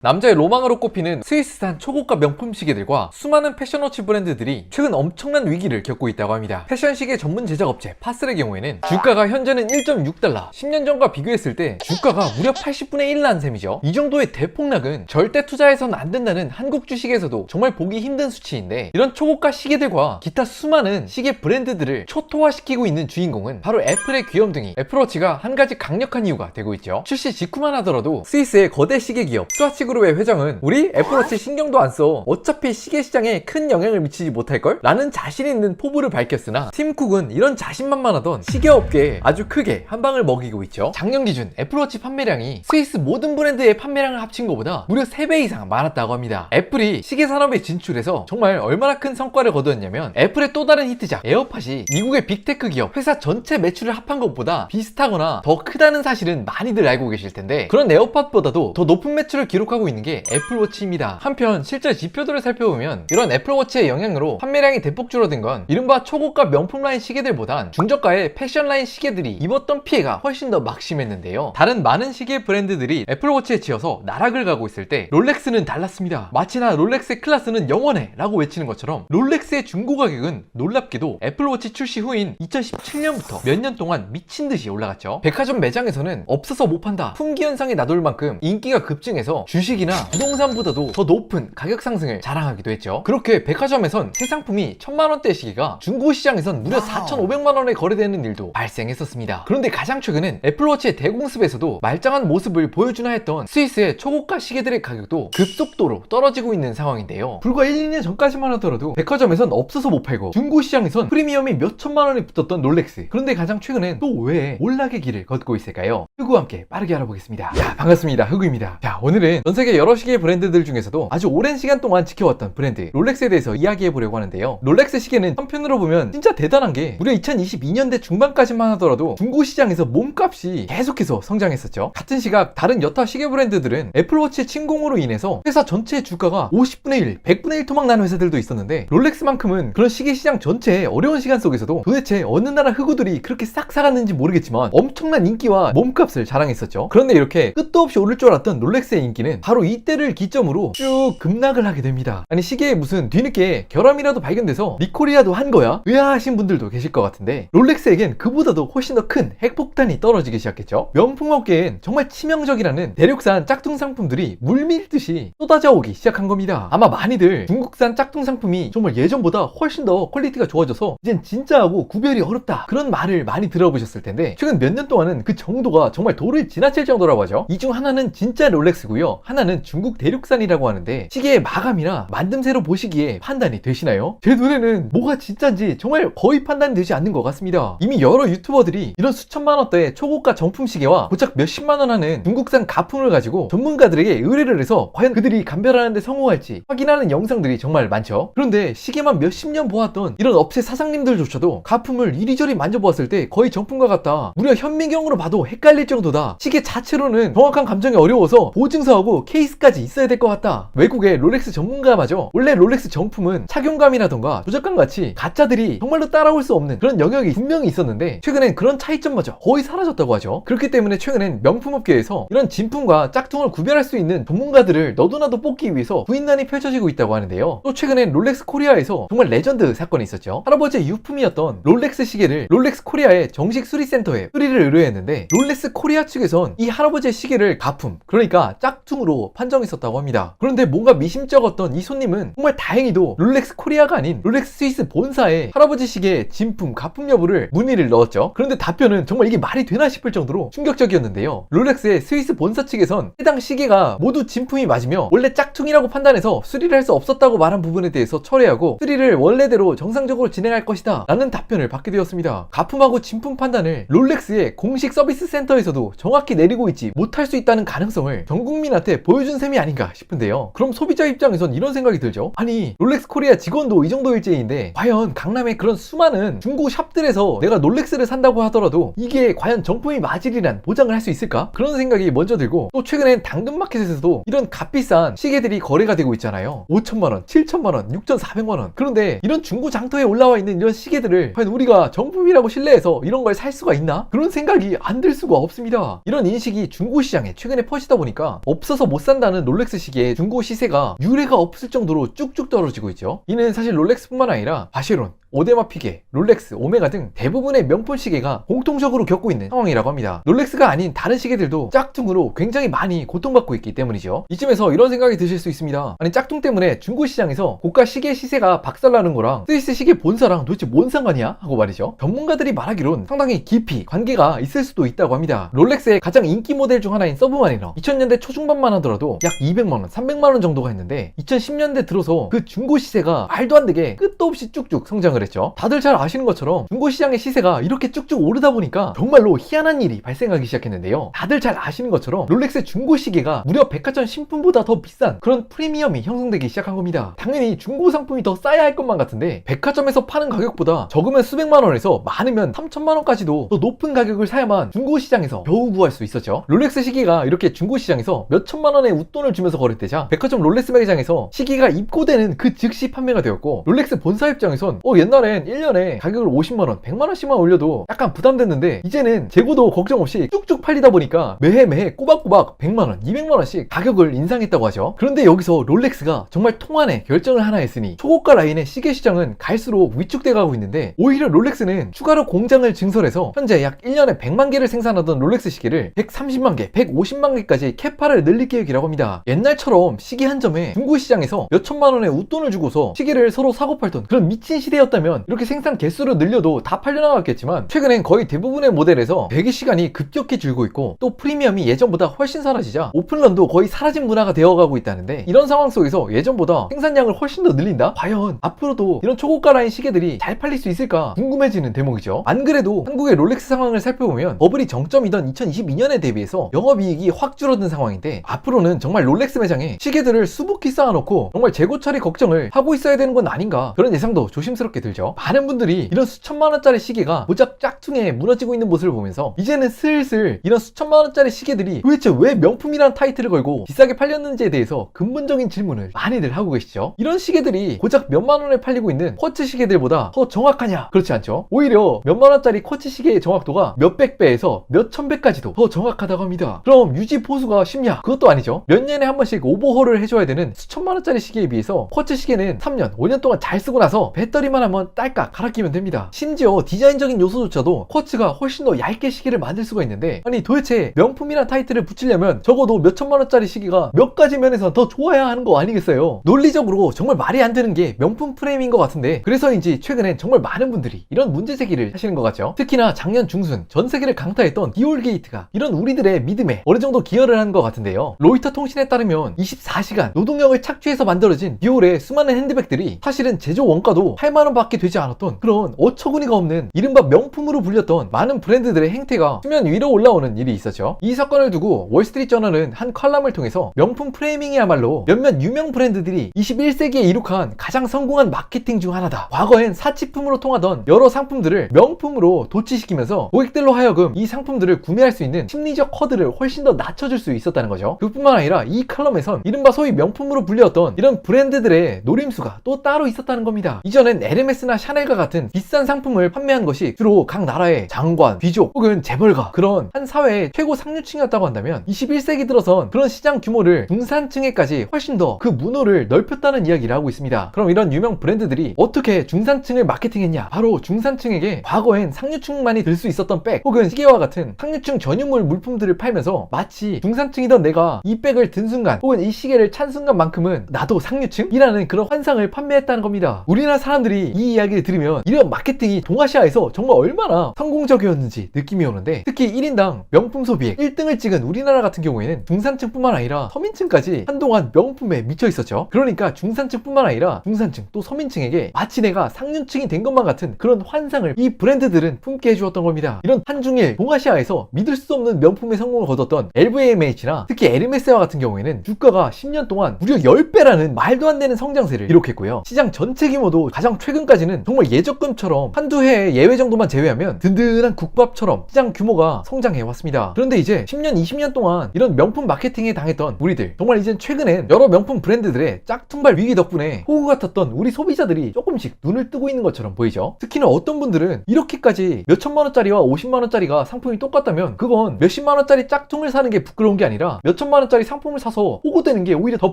남자의 로망으로 꼽히는 스위스산 초고가 명품 시계들과 수많은 패션워치 브랜드들이 최근 엄청난 위기를 겪고 있다고 합니다. 패션 시계 전문 제작업체 파슬의 경우에는 주가가 현재는 1.6달러, 10년 전과 비교했을 때 주가가 무려 80분의 1 난 셈이죠. 이 정도의 대폭락은 절대 투자해서는 안 된다는 한국 주식에서도 정말 보기 힘든 수치인데, 이런 초고가 시계들과 기타 수많은 시계 브랜드들을 초토화시키고 있는 주인공은 바로 애플의 귀염둥이 애플워치가 한 가지 강력한 이유가 되고 있죠. 출시 직후만 하더라도 스위스의 거대 시계 기업 스와치 그룹의 회장은 우리 애플워치 신경도 안 써, 어차피 시계 시장에 큰 영향을 미치지 못할걸? 라는 자신 있는 포부를 밝혔으나 팀 쿡은 이런 자신만만하던 시계업계에 아주 크게 한 방을 먹이고 있죠. 작년 기준 애플워치 판매량이 스위스 모든 브랜드의 판매량을 합친 것보다 무려 3배 이상 많았다고 합니다. 애플이 시계 산업에 진출해서 정말 얼마나 큰 성과를 거두었냐면, 애플의 또 다른 히트작 에어팟이 미국의 빅테크 기업 회사 전체 매출을 합한 것보다 비슷하거나 더 크다는 사실은 많이들 알고 계실 텐데, 그런 에어팟보다도 더 높은 매출을 기록하고 있는 게 애플워치입니다. 한편 실제 지표들을 살펴보면 이런 애플워치의 영향으로 판매량이 대폭 줄어든 건 이른바 초고가 명품 라인 시계들보단 중저가의 패션 라인 시계들이 입었던 피해가 훨씬 더 막심했는데요. 다른 많은 시계 브랜드들이 애플워치에 치여서 나락을 가고 있을 때 롤렉스는 달랐습니다. 마치나 롤렉스의 클래스는 영원해 라고 외치는 것처럼 롤렉스의 중고 가격은 놀랍게도 애플워치 출시 후인 2017년부터 몇 년 동안 미친듯이 올라갔죠. 백화점 매장에서는 없어서 못 판다, 품귀 현상이 나돌 만큼 인기가 급증해서 주식이나 부동산보다도 더 높은 가격 상승을 자랑하기도 했죠. 그렇게 백화점에선 새 상품이 1000만원대 시계가 중고시장에선 무려 4500만원에 거래되는 일도 발생했었습니다. 그런데 가장 최근엔 애플워치의 대공습에서도 말짱한 모습을 보여주나 했던 스위스의 초고가 시계들의 가격도 급속도로 떨어지고 있는 상황인데요. 불과 1, 2년 전까지만 하더라도 백화점에선 없어서 못 팔고 중고시장에선 프리미엄이 몇 천만원이 붙었던 롤렉스, 그런데 가장 최근엔 또 왜 올락의 길을 걷고 있을까요? 흑우와 함께 빠르게 알아보겠습니다. 자, 반갑습니다. 흑우입니다. 자, 오늘은 전세계 여러 시계 브랜드들 중에서도 아주 오랜 시간 동안 지켜왔던 브랜드 롤렉스에 대해서 이야기해보려고 하는데요. 롤렉스 시계는 한편으로 보면 진짜 대단한 게, 무려 2022년대 중반까지만 하더라도 중고시장에서 몸값이 계속해서 성장했었죠. 같은 시각 다른 여타 시계 브랜드들은 애플워치의 침공으로 인해서 회사 전체의 주가가 50분의 1, 100분의 1 토막 나는 회사들도 있었는데, 롤렉스만큼은 그런 시계 시장 전체의 어려운 시간 속에서도 도대체 어느 나라 흑우들이 그렇게 싹 사갔는지 모르겠지만 엄청난 인기와 몸값을 자랑했었죠. 그런데 이렇게 끝도 없이 오를 줄 알았던 롤렉스의 인기는 바로 이때를 기점으로 쭉 급락을 하게 됩니다. 아니, 시계에 무슨 뒤늦게 결함이라도 발견돼서 리콜이라도 한 거야? 의아하신 분들도 계실 것 같은데, 롤렉스에겐 그보다도 훨씬 더 큰 핵폭탄이 떨어지기 시작했죠. 명품업계엔 정말 치명적이라는 대륙산 짝퉁 상품들이 물밀듯이 쏟아져 오기 시작한 겁니다. 아마 많이들 중국산 짝퉁 상품이 정말 예전보다 훨씬 더 퀄리티가 좋아져서 이젠 진짜하고 구별이 어렵다, 그런 말을 많이 들어보셨을 텐데, 최근 몇 년 동안은 그 정도가 정말 도를 지나칠 정도라고 하죠. 이 중 하나는 진짜 롤렉스고요, 하나는 중국 대륙산이라고 하는데, 시계의 마감이나 만듦새로 보시기에 판단이 되시나요? 제 눈에는 뭐가 진짜인지 정말 거의 판단이 되지 않는 것 같습니다. 이미 여러 유튜버들이 이런 수천만원대의 초고가 정품 시계와 고작 몇십만원 하는 중국산 가품을 가지고 전문가들에게 의뢰를 해서 과연 그들이 감별하는 데 성공할지 확인하는 영상들이 정말 많죠. 그런데 시계만 몇십 년 보았던 이런 업체 사장님들조차도 가품을 이리저리 만져보았을 때 거의 정품과 같다, 무려 현미경으로 봐도 헷갈릴 정도다, 시계 자체로는 정확한 감정이 어려워서 보증서하고 케이스까지 있어야 될 것 같다. 외국의 롤렉스 전문가마저 원래 롤렉스 정품은 착용감이라던가 조작감 같이 가짜들이 정말로 따라올 수 없는 그런 영역이 분명히 있었는데, 최근엔 그런 차이점마저 거의 사라졌다고 하죠. 그렇기 때문에 최근엔 명품업계에서 이런 진품과 짝퉁을 구별할 수 있는 전문가들을 너도나도 뽑기 위해서 구인난이 펼쳐지고 있다고 하는데요. 또 최근엔 롤렉스 코리아에서 정말 레전드 사건이 있었죠. 할아버지의 유품이었던 롤렉스 시계를 롤렉스 코리아의 정식 수리센터에 수리를 의뢰했는데, 롤렉스 코리아 측에선 이 할아버지의 시계를 가품, 그러니까 짝퉁으로 판정했었다고 합니다. 그런데 뭔가 미심쩍었던 이 손님은 정말 다행히도 롤렉스 코리아가 아닌 롤렉스 스위스 본사에 할아버지 시계의 진품, 가품 여부를 문의를 넣었죠. 그런데 답변은 정말 이게 말이 되나 싶을 정도로 충격적이었는데요. 롤렉스의 스위스 본사 측에선 해당 시계가 모두 진품이 맞으며 원래 짝퉁이라고 판단해서 수리를 할 수 없었다고 말한 부분에 대해서 철회하고 수리를 원래대로 정상적으로 진행할 것이다 라는 답변을 받게 되었습니다. 가품하고 진품 판단을 롤렉스의 공식 서비스 센터에서도 정확히 내리고 있지 못할 수 있다는 가능성을 전 국민한테 보여준 셈이 아닌가 싶은데요. 그럼 소비자 입장에선 이런 생각이 들죠. 아니, 롤렉스 코리아 직원도 이 정도 일제인데 과연 강남의 그런 수많은 중고 샵들에서 내가 롤렉스를 산다고 하더라도 이게 과연 정품이 맞으리란 보장을 할 수 있을까? 그런 생각이 먼저 들고, 또 최근엔 당근마켓에서도 이런 값비싼 시계들이 거래가 되고 있잖아요. 5천만원, 7천만원, 6,400만원. 그런데 이런 중고 장터에 올라와 있는 이런 시계들을 과연 우리가 정품이라고 신뢰해서 이런 걸 살 수가 있나? 그런 생각이 안 들 수가 없습니다. 이런 인식이 중고 시장에 최근에 퍼지다 보니까 없어서 못 산다는 롤렉스 시계의 중고 시세가 유례가 없을 정도로 쭉쭉 떨어지고 있죠. 이는 사실 롤렉스뿐만 아니라 바쉐론, 오데마 피게, 롤렉스, 오메가 등 대부분의 명품 시계가 공통적으로 겪고 있는 상황이라고 합니다. 롤렉스가 아닌 다른 시계들도 짝퉁으로 굉장히 많이 고통받고 있기 때문이죠. 이쯤에서 이런 생각이 드실 수 있습니다. 아니, 짝퉁 때문에 중고 시장에서 고가 시계 시세가 박살나는 거랑 스위스 시계 본사랑 도대체 뭔 상관이야? 하고 말이죠. 전문가들이 말하기론 상당히 깊이 관계가 있을 수도 있다고 합니다. 롤렉스의 가장 인기 모델 중 하나인 서브마리너, 2000년대 초중반만 하더라도 약 200만원, 300만원 정도가 했는데 2010년대 들어서 그 중고 시세가 말도 안 되게 끝도 없이 쭉쭉 성장을 했죠. 다들 잘 아시는 것처럼 중고시장의 시세가 이렇게 쭉쭉 오르다 보니까 정말로 희한한 일이 발생하기 시작했는데요. 다들 잘 아시는 것처럼 롤렉스 중고시계가 무려 백화점 신품보다 더 비싼 그런 프리미엄이 형성되기 시작한 겁니다. 당연히 중고 상품이 더 싸야 할 것만 같은데 백화점에서 파는 가격보다 적으면 수백만 원에서 많으면 3천만 원까지도 더 높은 가격을 사야만 중고시장에서 겨우 구할 수 있었죠. 롤렉스 시계가 이렇게 중고시장에서 몇 천만 원의 웃돈을 주면서 거래되자 백화점 롤렉스 매장에서 시계가 입고되는 그 즉시 판매가 되었고, 롤렉스 본사 입장에선 옛날엔 1년에 가격을 50만원, 100만원씩만 올려도 약간 부담됐는데 이제는 재고도 걱정 없이 쭉쭉 팔리다 보니까 매해 꼬박꼬박 100만원, 200만원씩 가격을 인상했다고 하죠. 그런데 여기서 롤렉스가 정말 통한의 결정을 하나 했으니 초고가 라인의 시계 시장은 갈수록 위축돼 가고 있는데, 오히려 롤렉스는 추가로 공장을 증설해서 현재 약 1년에 100만 개를 생산하던 롤렉스 시계를 130만 개, 150만 개까지 캐파를 늘릴 계획이라고 합니다. 옛날처럼 시계 한 점에 중고 시장에서 몇 천만 원의 웃돈을 주고서 시계를 서로 사고 팔던 그런 미친 시대였다면 이렇게 생산 개수를 늘려도 다 팔려나갔겠지만, 최근엔 거의 대부분의 모델에서 배기 시간이 급격히 줄고 있고, 또 프리미엄이 예전보다 훨씬 사라지자 오픈런도 거의 사라진 문화가 되어가고 있다는데, 이런 상황 속에서 예전보다 생산량을 훨씬 더 늘린다? 과연 앞으로도 이런 초고가 라인 시계들이 잘 팔릴 수 있을까 궁금해지는 대목이죠. 안 그래도 한국의 롤렉스 상황을 살펴보면 버블이 정점이던 2022년에 대비해서 영업이익이 확 줄어든 상황인데, 앞으로는 정말 롤렉스 매장에 시계들을 수북히 쌓아놓고 정말 재고 처리 걱정을 하고 있어야 되는 건 아닌가, 그런 예상도 조심스럽게 들죠. 많은 분들이 이런 수천만 원짜리 시계가 고작 짝퉁에 무너지고 있는 모습을 보면서 이제는 슬슬 이런 수천만 원짜리 시계들이 도대체 왜 명품이라는 타이틀을 걸고 비싸게 팔렸는지에 대해서 근본적인 질문을 많이들 하고 계시죠. 이런 시계들이 고작 몇만 원에 팔리고 있는 쿼츠 시계들보다 더 정확하냐? 그렇지 않죠. 오히려 몇만 원짜리 쿼츠 시계의 정확도가 몇백 배에서 몇천 배까지도 더 정확하다고 합니다. 그럼 유지 보수가 쉽냐? 그것도 아니죠. 몇 년에 한 번씩 오버홀을 해줘야 되는 수천만 원짜리 시계에 비해서 쿼츠 시계는 3년, 5년 동안 잘 쓰고 나서 배터리만 한번 딸깍 갈아 끼면 됩니다. 심지어 디자인적인 요소조차도 쿼츠가 훨씬 더 얇게 시계를 만들 수가 있는데, 아니 도대체 명품이란 타이틀을 붙이려면 적어도 몇 천만 원짜리 시계가 몇 가지 면에서 더 좋아야 하는 거 아니겠어요? 논리적으로 정말 말이 안 되는 게 명품 프레임인 것 같은데, 그래서인지 최근엔 정말 많은 분들이 이런 문제 제기를 하시는 것 같죠. 특히나 작년 중순 전 세계를 강타했던 디올 게이트가 이런 우리들의 믿음에 어느 정도 기여를 한 것 같은데요. 로이터 통신에 따르면 24시간 노동력을 착취해서 만들어진 디올의 수많은 핸드백들이 사실은 제조 원가도 8만 원 밖에 되지 않았던 그런 어처구니가 없는 이른바 명품으로 불렸던 많은 브랜드들의 행태가 수면 위로 올라오는 일이 있었죠. 이 사건을 두고 월스트리트저널은 한 컬럼을 통해서 명품 프레이밍이야말로 몇몇 유명 브랜드들이 21세기에 이룩한 가장 성공한 마케팅 중 하나다. 과거엔 사치품으로 통하던 여러 상품들을 명품으로 도취시키면서 고객들로 하여금 이 상품들을 구매할 수 있는 심리적 허들을 훨씬 더 낮춰줄 수 있었다는 거죠. 그뿐만 아니라 이 컬럼에선 이른바 소위 명품으로 불렸던 이런 브랜드들의 노림수가 또 따로 있었다는 겁니다. 이전엔 에르메스나 샤넬과 같은 비싼 상품을 판매한 것이 주로 각 나라의 장관, 귀족 혹은 재벌가, 그런 한 사회의 최고 상류층이었다고 한다면, 21세기 들어선 그런 시장 규모를 중산층에까지 훨씬 더 그 문호를 넓혔다는 이야기를 하고 있습니다. 그럼 이런 유명 브랜드들이 어떻게 중산층을 마케팅했냐? 바로 중산층에게 과거엔 상류층만이 들 수 있었던 백 혹은 시계와 같은 상류층 전유물 물품들을 팔면서 마치 중산층이던 내가 이 백을 든 순간 혹은 이 시계를 찬 순간만큼은 나도 상류층이라는 그런 환상을 판매했다는 겁니다. 우리나라 사람들이 이 이야기를 들으면 이런 마케팅이 동아시아에서 정말 얼마나 성공적이었는지 느낌이 오는데, 특히 1인당 명품 소비액 1등을 찍은 우리나라 같은 경우에는 중산층뿐만 아니라 서민층까지 한동안 명품에 미쳐 있었죠. 그러니까 중산층뿐만 아니라 중산층 또 서민층에게 마치 내가 상류층이 된 것만 같은 그런 환상을 이 브랜드들은 품게 해주었던 겁니다. 이런 한중일 동아시아에서 믿을 수 없는 명품의 성공을 거뒀던 LVMH나 특히 에르메스와 같은 경우에는 주가가 10년 동안 무려 10배라는 말도 안 되는 성장세를 기록했고요. 시장 전체 규모도 가장 최근까지 이전까지는 정말 예적금처럼 한두 해의 예외 정도만 제외하면 든든한 국밥처럼 시장 규모가 성장해왔습니다. 그런데 이제 10년, 20년 동안 이런 명품 마케팅에 당했던 우리들, 정말 이젠 최근엔 여러 명품 브랜드들의 짝퉁발 위기 덕분에 호구 같았던 우리 소비자들이 조금씩 눈을 뜨고 있는 것처럼 보이죠. 특히나 어떤 분들은 이렇게까지 몇천만원짜리와 50만원짜리가 상품이 똑같다면 그건 몇십만원짜리 짝퉁을 사는 게 부끄러운 게 아니라 몇천만원짜리 상품을 사서 호구되는 게 오히려 더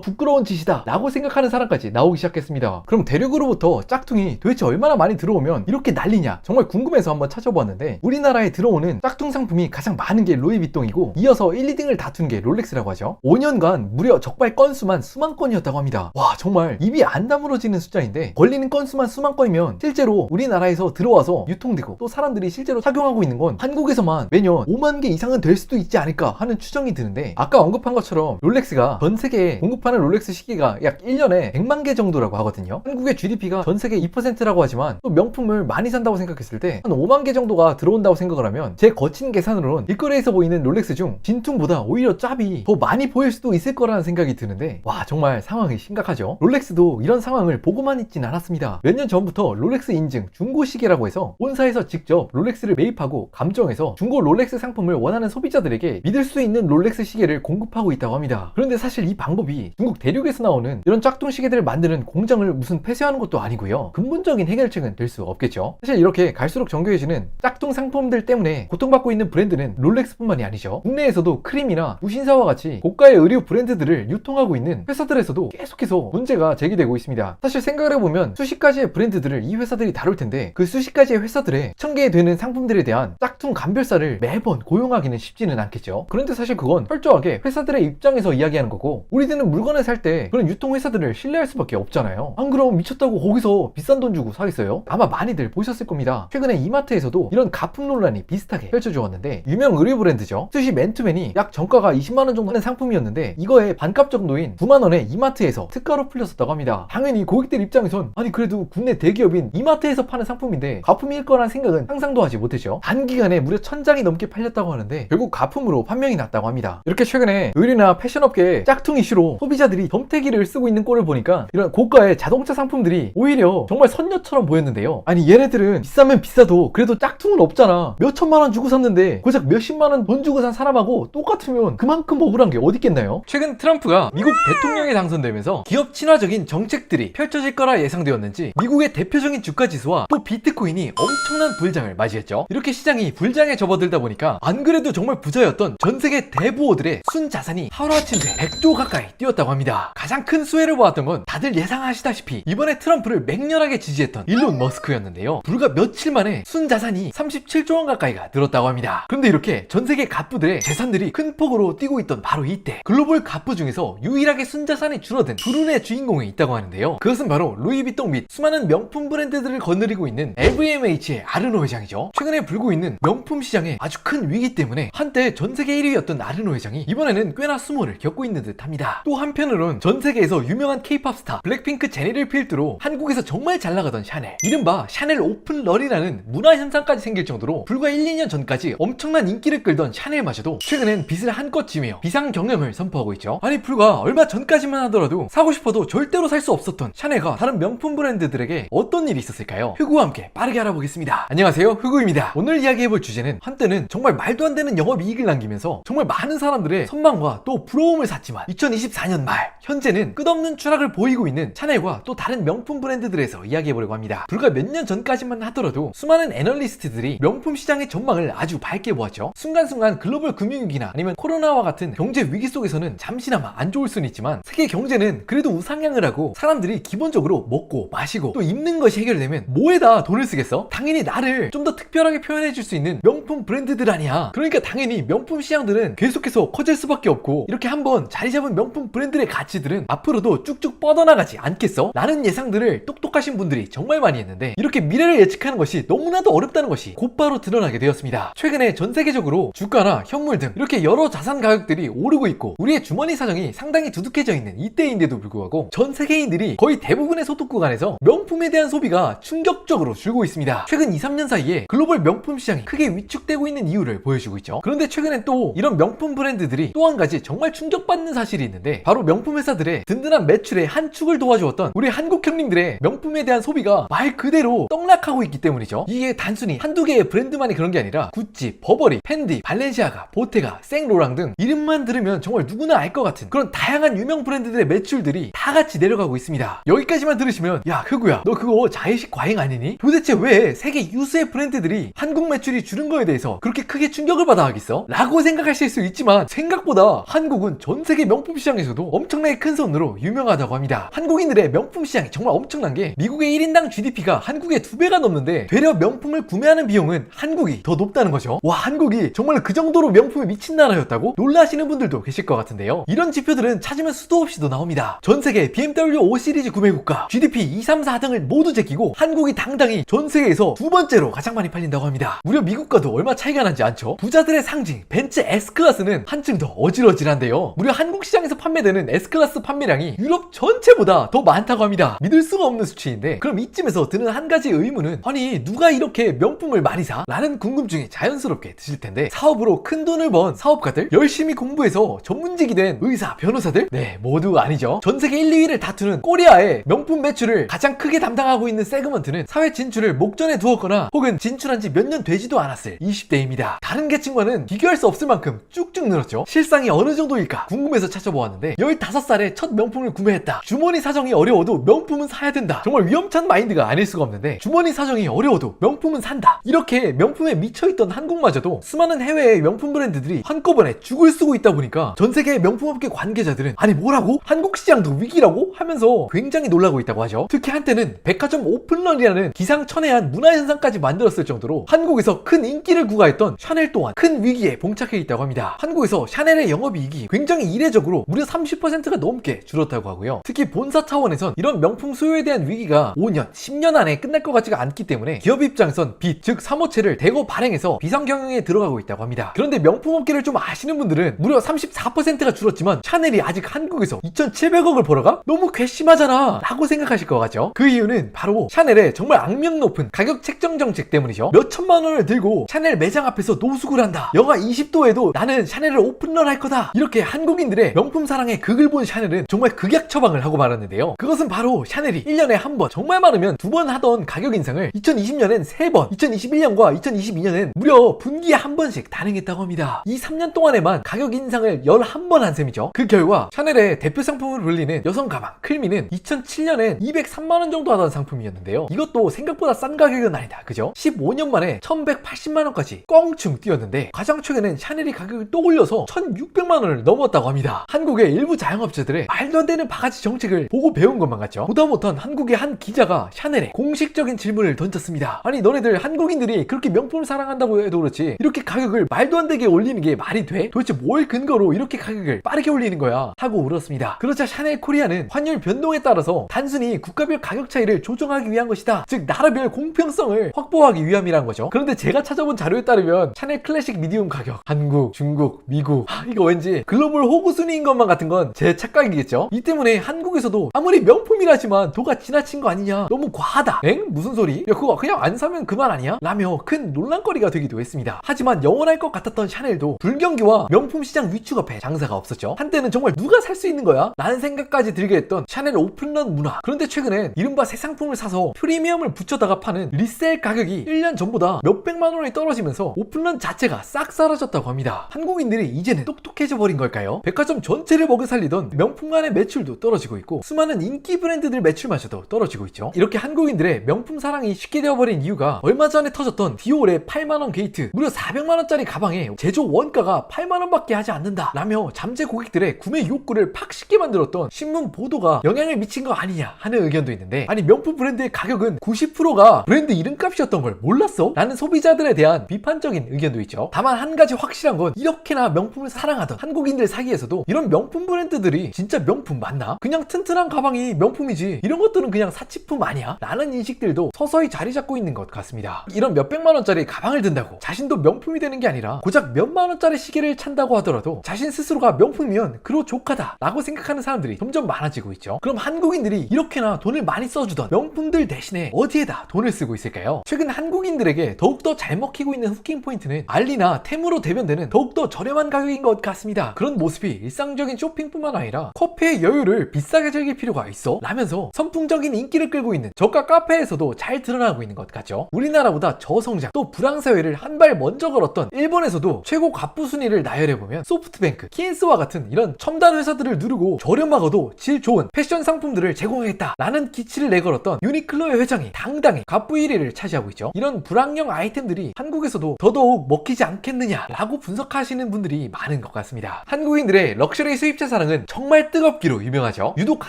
부끄러운 짓이다 라고 생각하는 사람까지 나오기 시작했습니다. 그럼 대륙으로부터 짝퉁이 도대체 얼마나 많이 들어오면 이렇게 난리냐, 정말 궁금해서 한번 찾아보았는데, 우리나라에 들어오는 짝퉁 상품이 가장 많은 게 루이비통이고 이어서 1, 2등을 다툰 게 롤렉스라고 하죠. 5년간 무려 적발 건수만 수만 건이었다고 합니다. 와, 정말 입이 안 다물어지는 숫자인데, 걸리는 건수만 수만 건이면 실제로 우리나라에서 들어와서 유통되고 또 사람들이 실제로 착용하고 있는 건 한국에서만 매년 5만 개 이상은 될 수도 있지 않을까 하는 추정이 드는데, 아까 언급한 것처럼 롤렉스가 전 세계에 공급하는 롤렉스 시계가 약 1년에 100만 개 정도라고 하거든요. 한국의 GDP가 전 세계 2%라고 하지만 또 명품을 많이 산다고 생각했을 때 한 5만 개 정도가 들어온다고 생각을 하면 제 거친 계산으로는 길거리에서 보이는 롤렉스 중 진퉁보다 오히려 짭이 더 많이 보일 수도 있을 거라는 생각이 드는데, 와, 정말 상황이 심각하죠. 롤렉스도 이런 상황을 보고만 있진 않았습니다. 몇 년 전부터 롤렉스 인증 중고 시계라고 해서 본사에서 직접 롤렉스를 매입하고 감정해서 중고 롤렉스 상품을 원하는 소비자들에게 믿을 수 있는 롤렉스 시계를 공급하고 있다고 합니다. 그런데 사실 이 방법이 중국 대륙에서 나오는 이런 짝퉁 시계들을 만드는 공장을 무슨 폐쇄하는 것도 아니고요, 근본적인 해결책은 될 수 없겠죠. 사실 이렇게 갈수록 정교해지는 짝퉁 상품들 때문에 고통받고 있는 브랜드는 롤렉스뿐만이 아니죠. 국내에서도 크림이나 무신사와 같이 고가의 의류 브랜드들을 유통하고 있는 회사들에서도 계속해서 문제가 제기되고 있습니다. 사실 생각을 해보면 수십 가지의 브랜드들을 이 회사들이 다룰 텐데, 그 수십 가지의 회사들의 1000개 되는 상품들에 대한 짝퉁 감별사를 매번 고용하기는 쉽지는 않겠죠. 그런데 사실 그건 철저하게 회사들의 입장에서 이야기하는 거고, 우리들은 물건을 살 때 그런 유통회사들을 신뢰할 수밖에 없잖아요. 안 그럼 미쳤다고 거기서 비싼 돈 주고 사겠어요? 아마 많이들 보셨을 겁니다. 최근에 이마트에서도 이런 가품 논란이 비슷하게 펼쳐져 왔는데, 유명 의류 브랜드죠. 스시 맨투맨이 약 정가가 20만원 정도 하는 상품이었는데 이거의 반값 정도인 9만원에 이마트에서 특가로 풀렸었다고 합니다. 당연히 고객들 입장에선 아니 그래도 국내 대기업인 이마트에서 파는 상품인데 가품일 거란 생각은 상상도 하지 못했죠. 단기간에 무려 1000장이 넘게 팔렸다고 하는데 결국 가품으로 판명이 났다고 합니다. 이렇게 최근에 의류나 패션업계의 짝퉁 이슈로 소비자들이 덤태기를 쓰고 있는 꼴을 보니까 이런 고가의 자동차 상품들이 오히려 정말 선녀처럼 보였는데요. 아니 얘네들은 비싸면 비싸도 그래도 짝퉁은 없잖아. 몇 천만원 주고 샀는데 고작 몇십만원 돈 주고 산 사람하고 똑같으면 그만큼 억울한 게 어디 있겠나요? 최근 트럼프가 미국 대통령에 당선되면서 기업 친화적인 정책들이 펼쳐질 거라 예상되었는지 미국의 대표적인 주가지수와 또 비트코인이 엄청난 불장을 맞이했죠. 이렇게 시장이 불장에 접어들다 보니까 안 그래도 정말 부자였던 전 세계 대부호들의 순자산이 하루아침새 100조 가까이 뛰었다고 합니다. 가장 큰 수혜를 보았던 건 다들 예상하시다시피 이번에 트럼프를 맹렬하게 지지했던 일론 머스크였는데요. 불과 며칠 만에 순자산이 37조 원 가까이가 늘었다고 합니다. 그런데 이렇게 전 세계 갑부들의 재산들이 큰 폭으로 뛰고 있던 바로 이때 글로벌 갑부 중에서 유일하게 순자산이 줄어든 불운의 주인공이 있다고 하는데요. 그것은 바로 루이비통 및 수많은 명품 브랜드들을 거느리고 있는 LVMH의 아르노 회장이죠. 최근에 불고 있는 명품 시장에 아주 큰 위기 때문에 한때 전 세계 1위였던 아르노 회장이 이번에는 꽤나 수모를 겪고 있는 듯 합니다. 또 한편으론 전 세계에서 유명한 K-팝 스타 블랙핑크 제니를 필두로 한국에서 정말 잘 나가던 샤넬, 이른바 샤넬 오픈러리라는 문화 현상까지 생길 정도로 불과 1, 2년 전까지 엄청난 인기를 끌던 샤넬마저도 최근엔 빚을 한껏 지며 비상 경영을 선포하고 있죠. 아니 불과 얼마 전까지만 하더라도 사고 싶어도 절대로 살 수 없었던 샤넬과 다른 명품 브랜드들에게 어떤 일이 있었을까요? 흑우와 함께 빠르게 알아보겠습니다. 안녕하세요, 흑우입니다. 오늘 이야기해볼 주제는 한때는 정말 말도 안 되는 영업이익을 남기면서 정말 많은 사람들의 선망과 또 부러움을 샀지만 2024년 말 현재는 끝없는 추락을 보이고 있는 샤넬과 또 다른 명품 브랜드들에서 이야기해보려고 합니다. 불과 몇 년 전까지만 하더라도 수많은 애널리스트들이 명품 시장의 전망을 아주 밝게 보았죠. 순간순간 글로벌 금융위기나 아니면 코로나와 같은 경제 위기 속에서는 잠시나마 안 좋을 수는 있지만 세계 경제는 그래도 우상향을 하고 사람들이 기본적으로 먹고 마시고 또 입는 것이 해결되면 뭐에다 돈을 쓰겠어? 당연히 나를 좀 더 특별하게 표현해줄 수 있는 명품 브랜드들 아니야. 그러니까 당연히 명품 시장들은 계속해서 커질 수밖에 없고 이렇게 한번 자리 잡은 명품 브랜드의 가치들은 앞으로도 쭉쭉 뻗어나가지 않겠어? 라는 예상들을 똑똑하신 분들이 정말 많이 했는데 이렇게 미래를 예측하는 것이 너무나도 어렵다는 것이 곧바로 드러나게 되었습니다. 최근에 전 세계적으로 주가나 현물 등 이렇게 여러 자산 가격들이 오르고 있고 우리의 주머니 사정이 상당히 두둑해져 있는 이때인데도 불구하고 전 세계인들이 거의 대부분의 소득 구간에서 명품에 대한 소비가 충격적으로 줄고 있습니다. 최근 2, 3년 사이에 글로벌 명품 시장이 크게 위축되고 있는 이유를 보여주고 있죠. 그런데 최근엔 또 이런 명품 브랜드들이 또 한 가지 정말 충격받는 사실이 있는데 바로 명품 회사들의 든든한 매출의 한 축을 도와주었던 우리 한국 형님들의 명품에 대한 소비가 말 그대로 떡락하고 있기 때문이죠. 이게 단순히 한두 개의 브랜드만이 그런 게 아니라 구찌, 버버리, 펜디, 발렌시아가, 보테가, 생로랑 등 이름만 들으면 정말 누구나 알 것 같은 그런 다양한 유명 브랜드들의 매출들이 다 같이 내려가고 있습니다. 여기까지만 들으시면 야 흑우야 너 그거 자의식 과잉 아니니? 도대체 왜 세계 유수의 브랜드들이 한국 매출이 줄은 거에 대해서 그렇게 크게 충격을 받아 하겠어? 라고 생각하실 수 있지만 생각보다 한국은 전 세계 명품 시장에서도 엄청나게 큰 손으로 유명하다고 합니다. 한국인들의 명품 시장이 정말 엄청난 게 미국의 1인당 GDP가 한국의 2배가 넘는데 되려 명품을 구매하는 비용은 한국이 더 높다는 거죠. 와 한국이 정말 그 정도로 명품에 미친 나라였다고? 놀라시는 분들도 계실 것 같은데요. 이런 지표들은 찾으면 수도 없이도 나옵니다. 전 세계 BMW 5 시리즈 구매국가 GDP 2, 3, 4등을 모두 제끼고 한국이 당당히 전 세계에서 두 번째로 가장 많이 팔린다고 합니다. 무려 미국과도 얼마 차이가 나지 않죠? 부자들의 상징 벤츠 S클래스는 한층 더 어질어질한데요. 무려 한국 시장에서 판매되는 S클래스 판매량이 유럽 전체보다 더 많다고 합니다. 믿을 수가 없는 수치인데 그럼 이쯤에서 드는 한 가지 의문은 아니 누가 이렇게 명품을 많이 사? 라는 궁금증이 자연스럽게 드실 텐데 사업으로 큰 돈을 번 사업가들? 열심히 공부해서 전문직이 된 의사, 변호사들? 네 모두 아니죠. 전 세계 1, 2위를 다투는 코리아의 명품 매출을 가장 크게 담당하고 있는 세그먼트는 사회 진출을 목전에 두었거나 혹은 진출한 지 몇 년 되지도 않았을 20대입니다. 다른 계층과는 비교할 수 없을 만큼 쭉쭉 늘었죠. 실상이 어느 정도일까 궁금해서 찾아보았는데 15살에 첫 명품을 구매했다. 주머니 사정이 어려워도 명품은 사야 된다. 정말 위험찬 마인드가 아닐 수가 없는데 주머니 사정이 어려워도 명품은 산다. 이렇게 명품에 미쳐있던 한국마저도 수많은 해외의 명품 브랜드들이 한꺼번에 죽을 쓰고 있다 보니까 전 세계의 명품업계 관계자들은 아니 뭐라고? 한국 시장도 위기라고? 하면서 굉장히 놀라고 있다고 하죠. 특히 한때는 백화점 오픈런이라는 기상천외한 문화현상까지 만들었을 정도로 한국에서 큰 인기를 구가했던 샤넬 또한 큰 위기에 봉착해 있다고 합니다. 한국에서 샤넬의 영업이익이 굉장히 이례적으로 무려 30%가 넘게 줄었다고 하고요. 특히 본사 차원에선 이런 명품 수요에 대한 위기가 5년, 10년 안에 끝날 것 같지가 않기 때문에 기업 입장에선 빚, 즉 사모체를 대거 발행해서 비상경영에 들어가고 있다고 합니다. 그런데 명품업계를 좀 아시는 분들은 무려 34%가 줄었지만 샤넬이 아직 한국에서 2,700억을 벌어가? 너무 괘씸하잖아 라고 생각하실 것 같죠? 그 이유는 바로 샤넬의 정말 악명 높은 가격 책정 정책 때문이죠. 몇 천만 원을 들고 샤넬 매장 앞에서 노숙을 한다. 영하 20도에도 나는 샤넬을 오픈런 할 거다. 이렇게 한국인들의 명품 사랑의 극을 본 샤넬은 정말 극약 처방을 하고 말았는데요. 그것은 바로 샤넬이 1년에 한 번, 정말 많으면 2번 하던 가격 인상을 2020년엔 3번, 2021년과 2022년엔 무려 분기에 한 번씩 단행했다고 합니다. 이 3년 동안에만 가격 인상을 11번 한 셈이죠. 그 결과 샤넬의 대표 상품으로 불리는 여성 가방 클미는 2007년엔 203만 원 정도 하던 상품이었는데요. 이것도 생각보다 싼 가격은 아니다. 그죠? 15년 만에 1180만 원까지 껑충 뛰었는데 가장 최근엔 샤넬이 가격을 또 올려서 1600만 원을 넘었다고 합니다. 한국의 일부 자영업자들의 말도 안 되는 바가지 정책을 보고 배운 것만 같죠. 보다 못한 한국의 한 기자가 샤넬에 공식적인 질문을 던졌습니다. 아니 너네들 한국인들이 그렇게 명품을 사랑한다고 해도 그렇지 이렇게 가격을 말도 안 되게 올리는 게 말이 돼? 도대체 뭘 근거로 이렇게 가격을 빠르게 올리는 거야? 하고 울었습니다. 그러자 샤넬 코리아는 환율 변동에 따라서 단순히 국가별 가격 차이를 조정하기 위한 것이다. 즉 나라별 공평성을 확보하기 위함이란 거죠. 그런데 제가 찾아본 자료에 따르면 샤넬 클래식 미디움 가격 한국, 중국, 미국 이거 왠지 글로벌 호구 순위인 것만 같은 건 제 착각이겠죠. 이 때문에 한국에서도 아무리 명품이라지만 도가 지나친 거 아니냐 너무 과하다 엥? 무슨 소리? 야 그거 그냥 안 사면 그만 아니야? 라며 큰 논란거리가 되기도 했습니다. 하지만 영원할 것 같았던 샤넬도 불경기와 명품 시장 위축 앞에 장사가 없었죠. 한때는 정말 누가 살 수 있는 거야? 라는 생각까지 들게 했던 샤넬 오픈런 문화. 그런데 최근엔 이른바 새 상품을 사서 프리미엄을 붙여다가 파는 리셀 가격이 1년 전보다 몇백만 원이 떨어지면서 오픈런 자체가 싹 사라졌다고 합니다. 한국인들이 이제는 똑똑해져 버린 걸까요? 백화점 전체를 먹여 살리던 명품관의 매출도 떨어지고 있고 수많은 인기 브랜드들 매출마저도 떨어지고 있죠. 이렇게 한국인들의 명품 사랑이 쉽게 되어버린 이유가 얼마 전에 터졌던 디올의 8만원 게이트. 무려 400만원짜리 가방에 제조 원가가 8만원밖에 하지 않는다 라며 잠재 고객들의 구매 욕구를 팍 쉽게 만들었던 신문 보도가 영향을 미친 거 아니냐 하는 의견도 있는데 아니 명품 브랜드의 가격은 90%가 브랜드 이름값이었던 걸 몰랐어? 라는 소비자들에 대한 비판적인 의견도 있죠. 다만 한 가지 확실한 건 이렇게나 명품을 사랑하던 한국인들 사이에서도 이런 명품 브랜드들이 진짜 명품 맞나? 그냥 튼튼한 가방이 명품이지 이런 것들은 그냥 사치품 아니야? 라는 인식들도 서서히 자리 잡고 있는 것 같습니다. 이런 몇백만원짜리 가방을 든다고 자신도 명품이 되는 게 아니라 고작 몇만원짜리 시계를 찬다고 하더라도 자신 스스로가 명품이면 그로 족하다 라고 생각하는 사람들이 점점 많아지고 있죠. 그럼 한국인들이 이렇게나 돈을 많이 써주던 명품들 대신에 어디에다 돈을 쓰고 있을까요? 최근 한국인들에게 더욱더 잘 먹히고 있는 후킹 포인트는 알리나 테무로 대변되는 더욱더 저렴한 가격인 것 같습니다. 그런 모습이 일상적인 쇼핑뿐만 아니라 커피의 여유를 비싸게 즐길 필요가 있어? 라면서 선풍적인 인기를 끌 끌고 있는 저가 카페에서도 잘 드러나고 있는 것 같죠. 우리나라보다 저성장 또 불황 사회를 한 발 먼저 걸었던 일본에서도 최고 갑부 순위를 나열해보면 소프트뱅크, 키인스와 같은 이런 첨단 회사들을 누르고 저렴하고도 질 좋은 패션 상품들을 제공하겠다라는 기치를 내걸었던 유니클로의 회장이 당당히 갑부 1위를 차지하고 있죠. 이런 불황형 아이템들이 한국에서도 더더욱 먹히지 않겠느냐라고 분석하시는 분들이 많은 것 같습니다. 한국인들의 럭셔리 수입차 사랑은 정말 뜨겁기로 유명하죠. 유독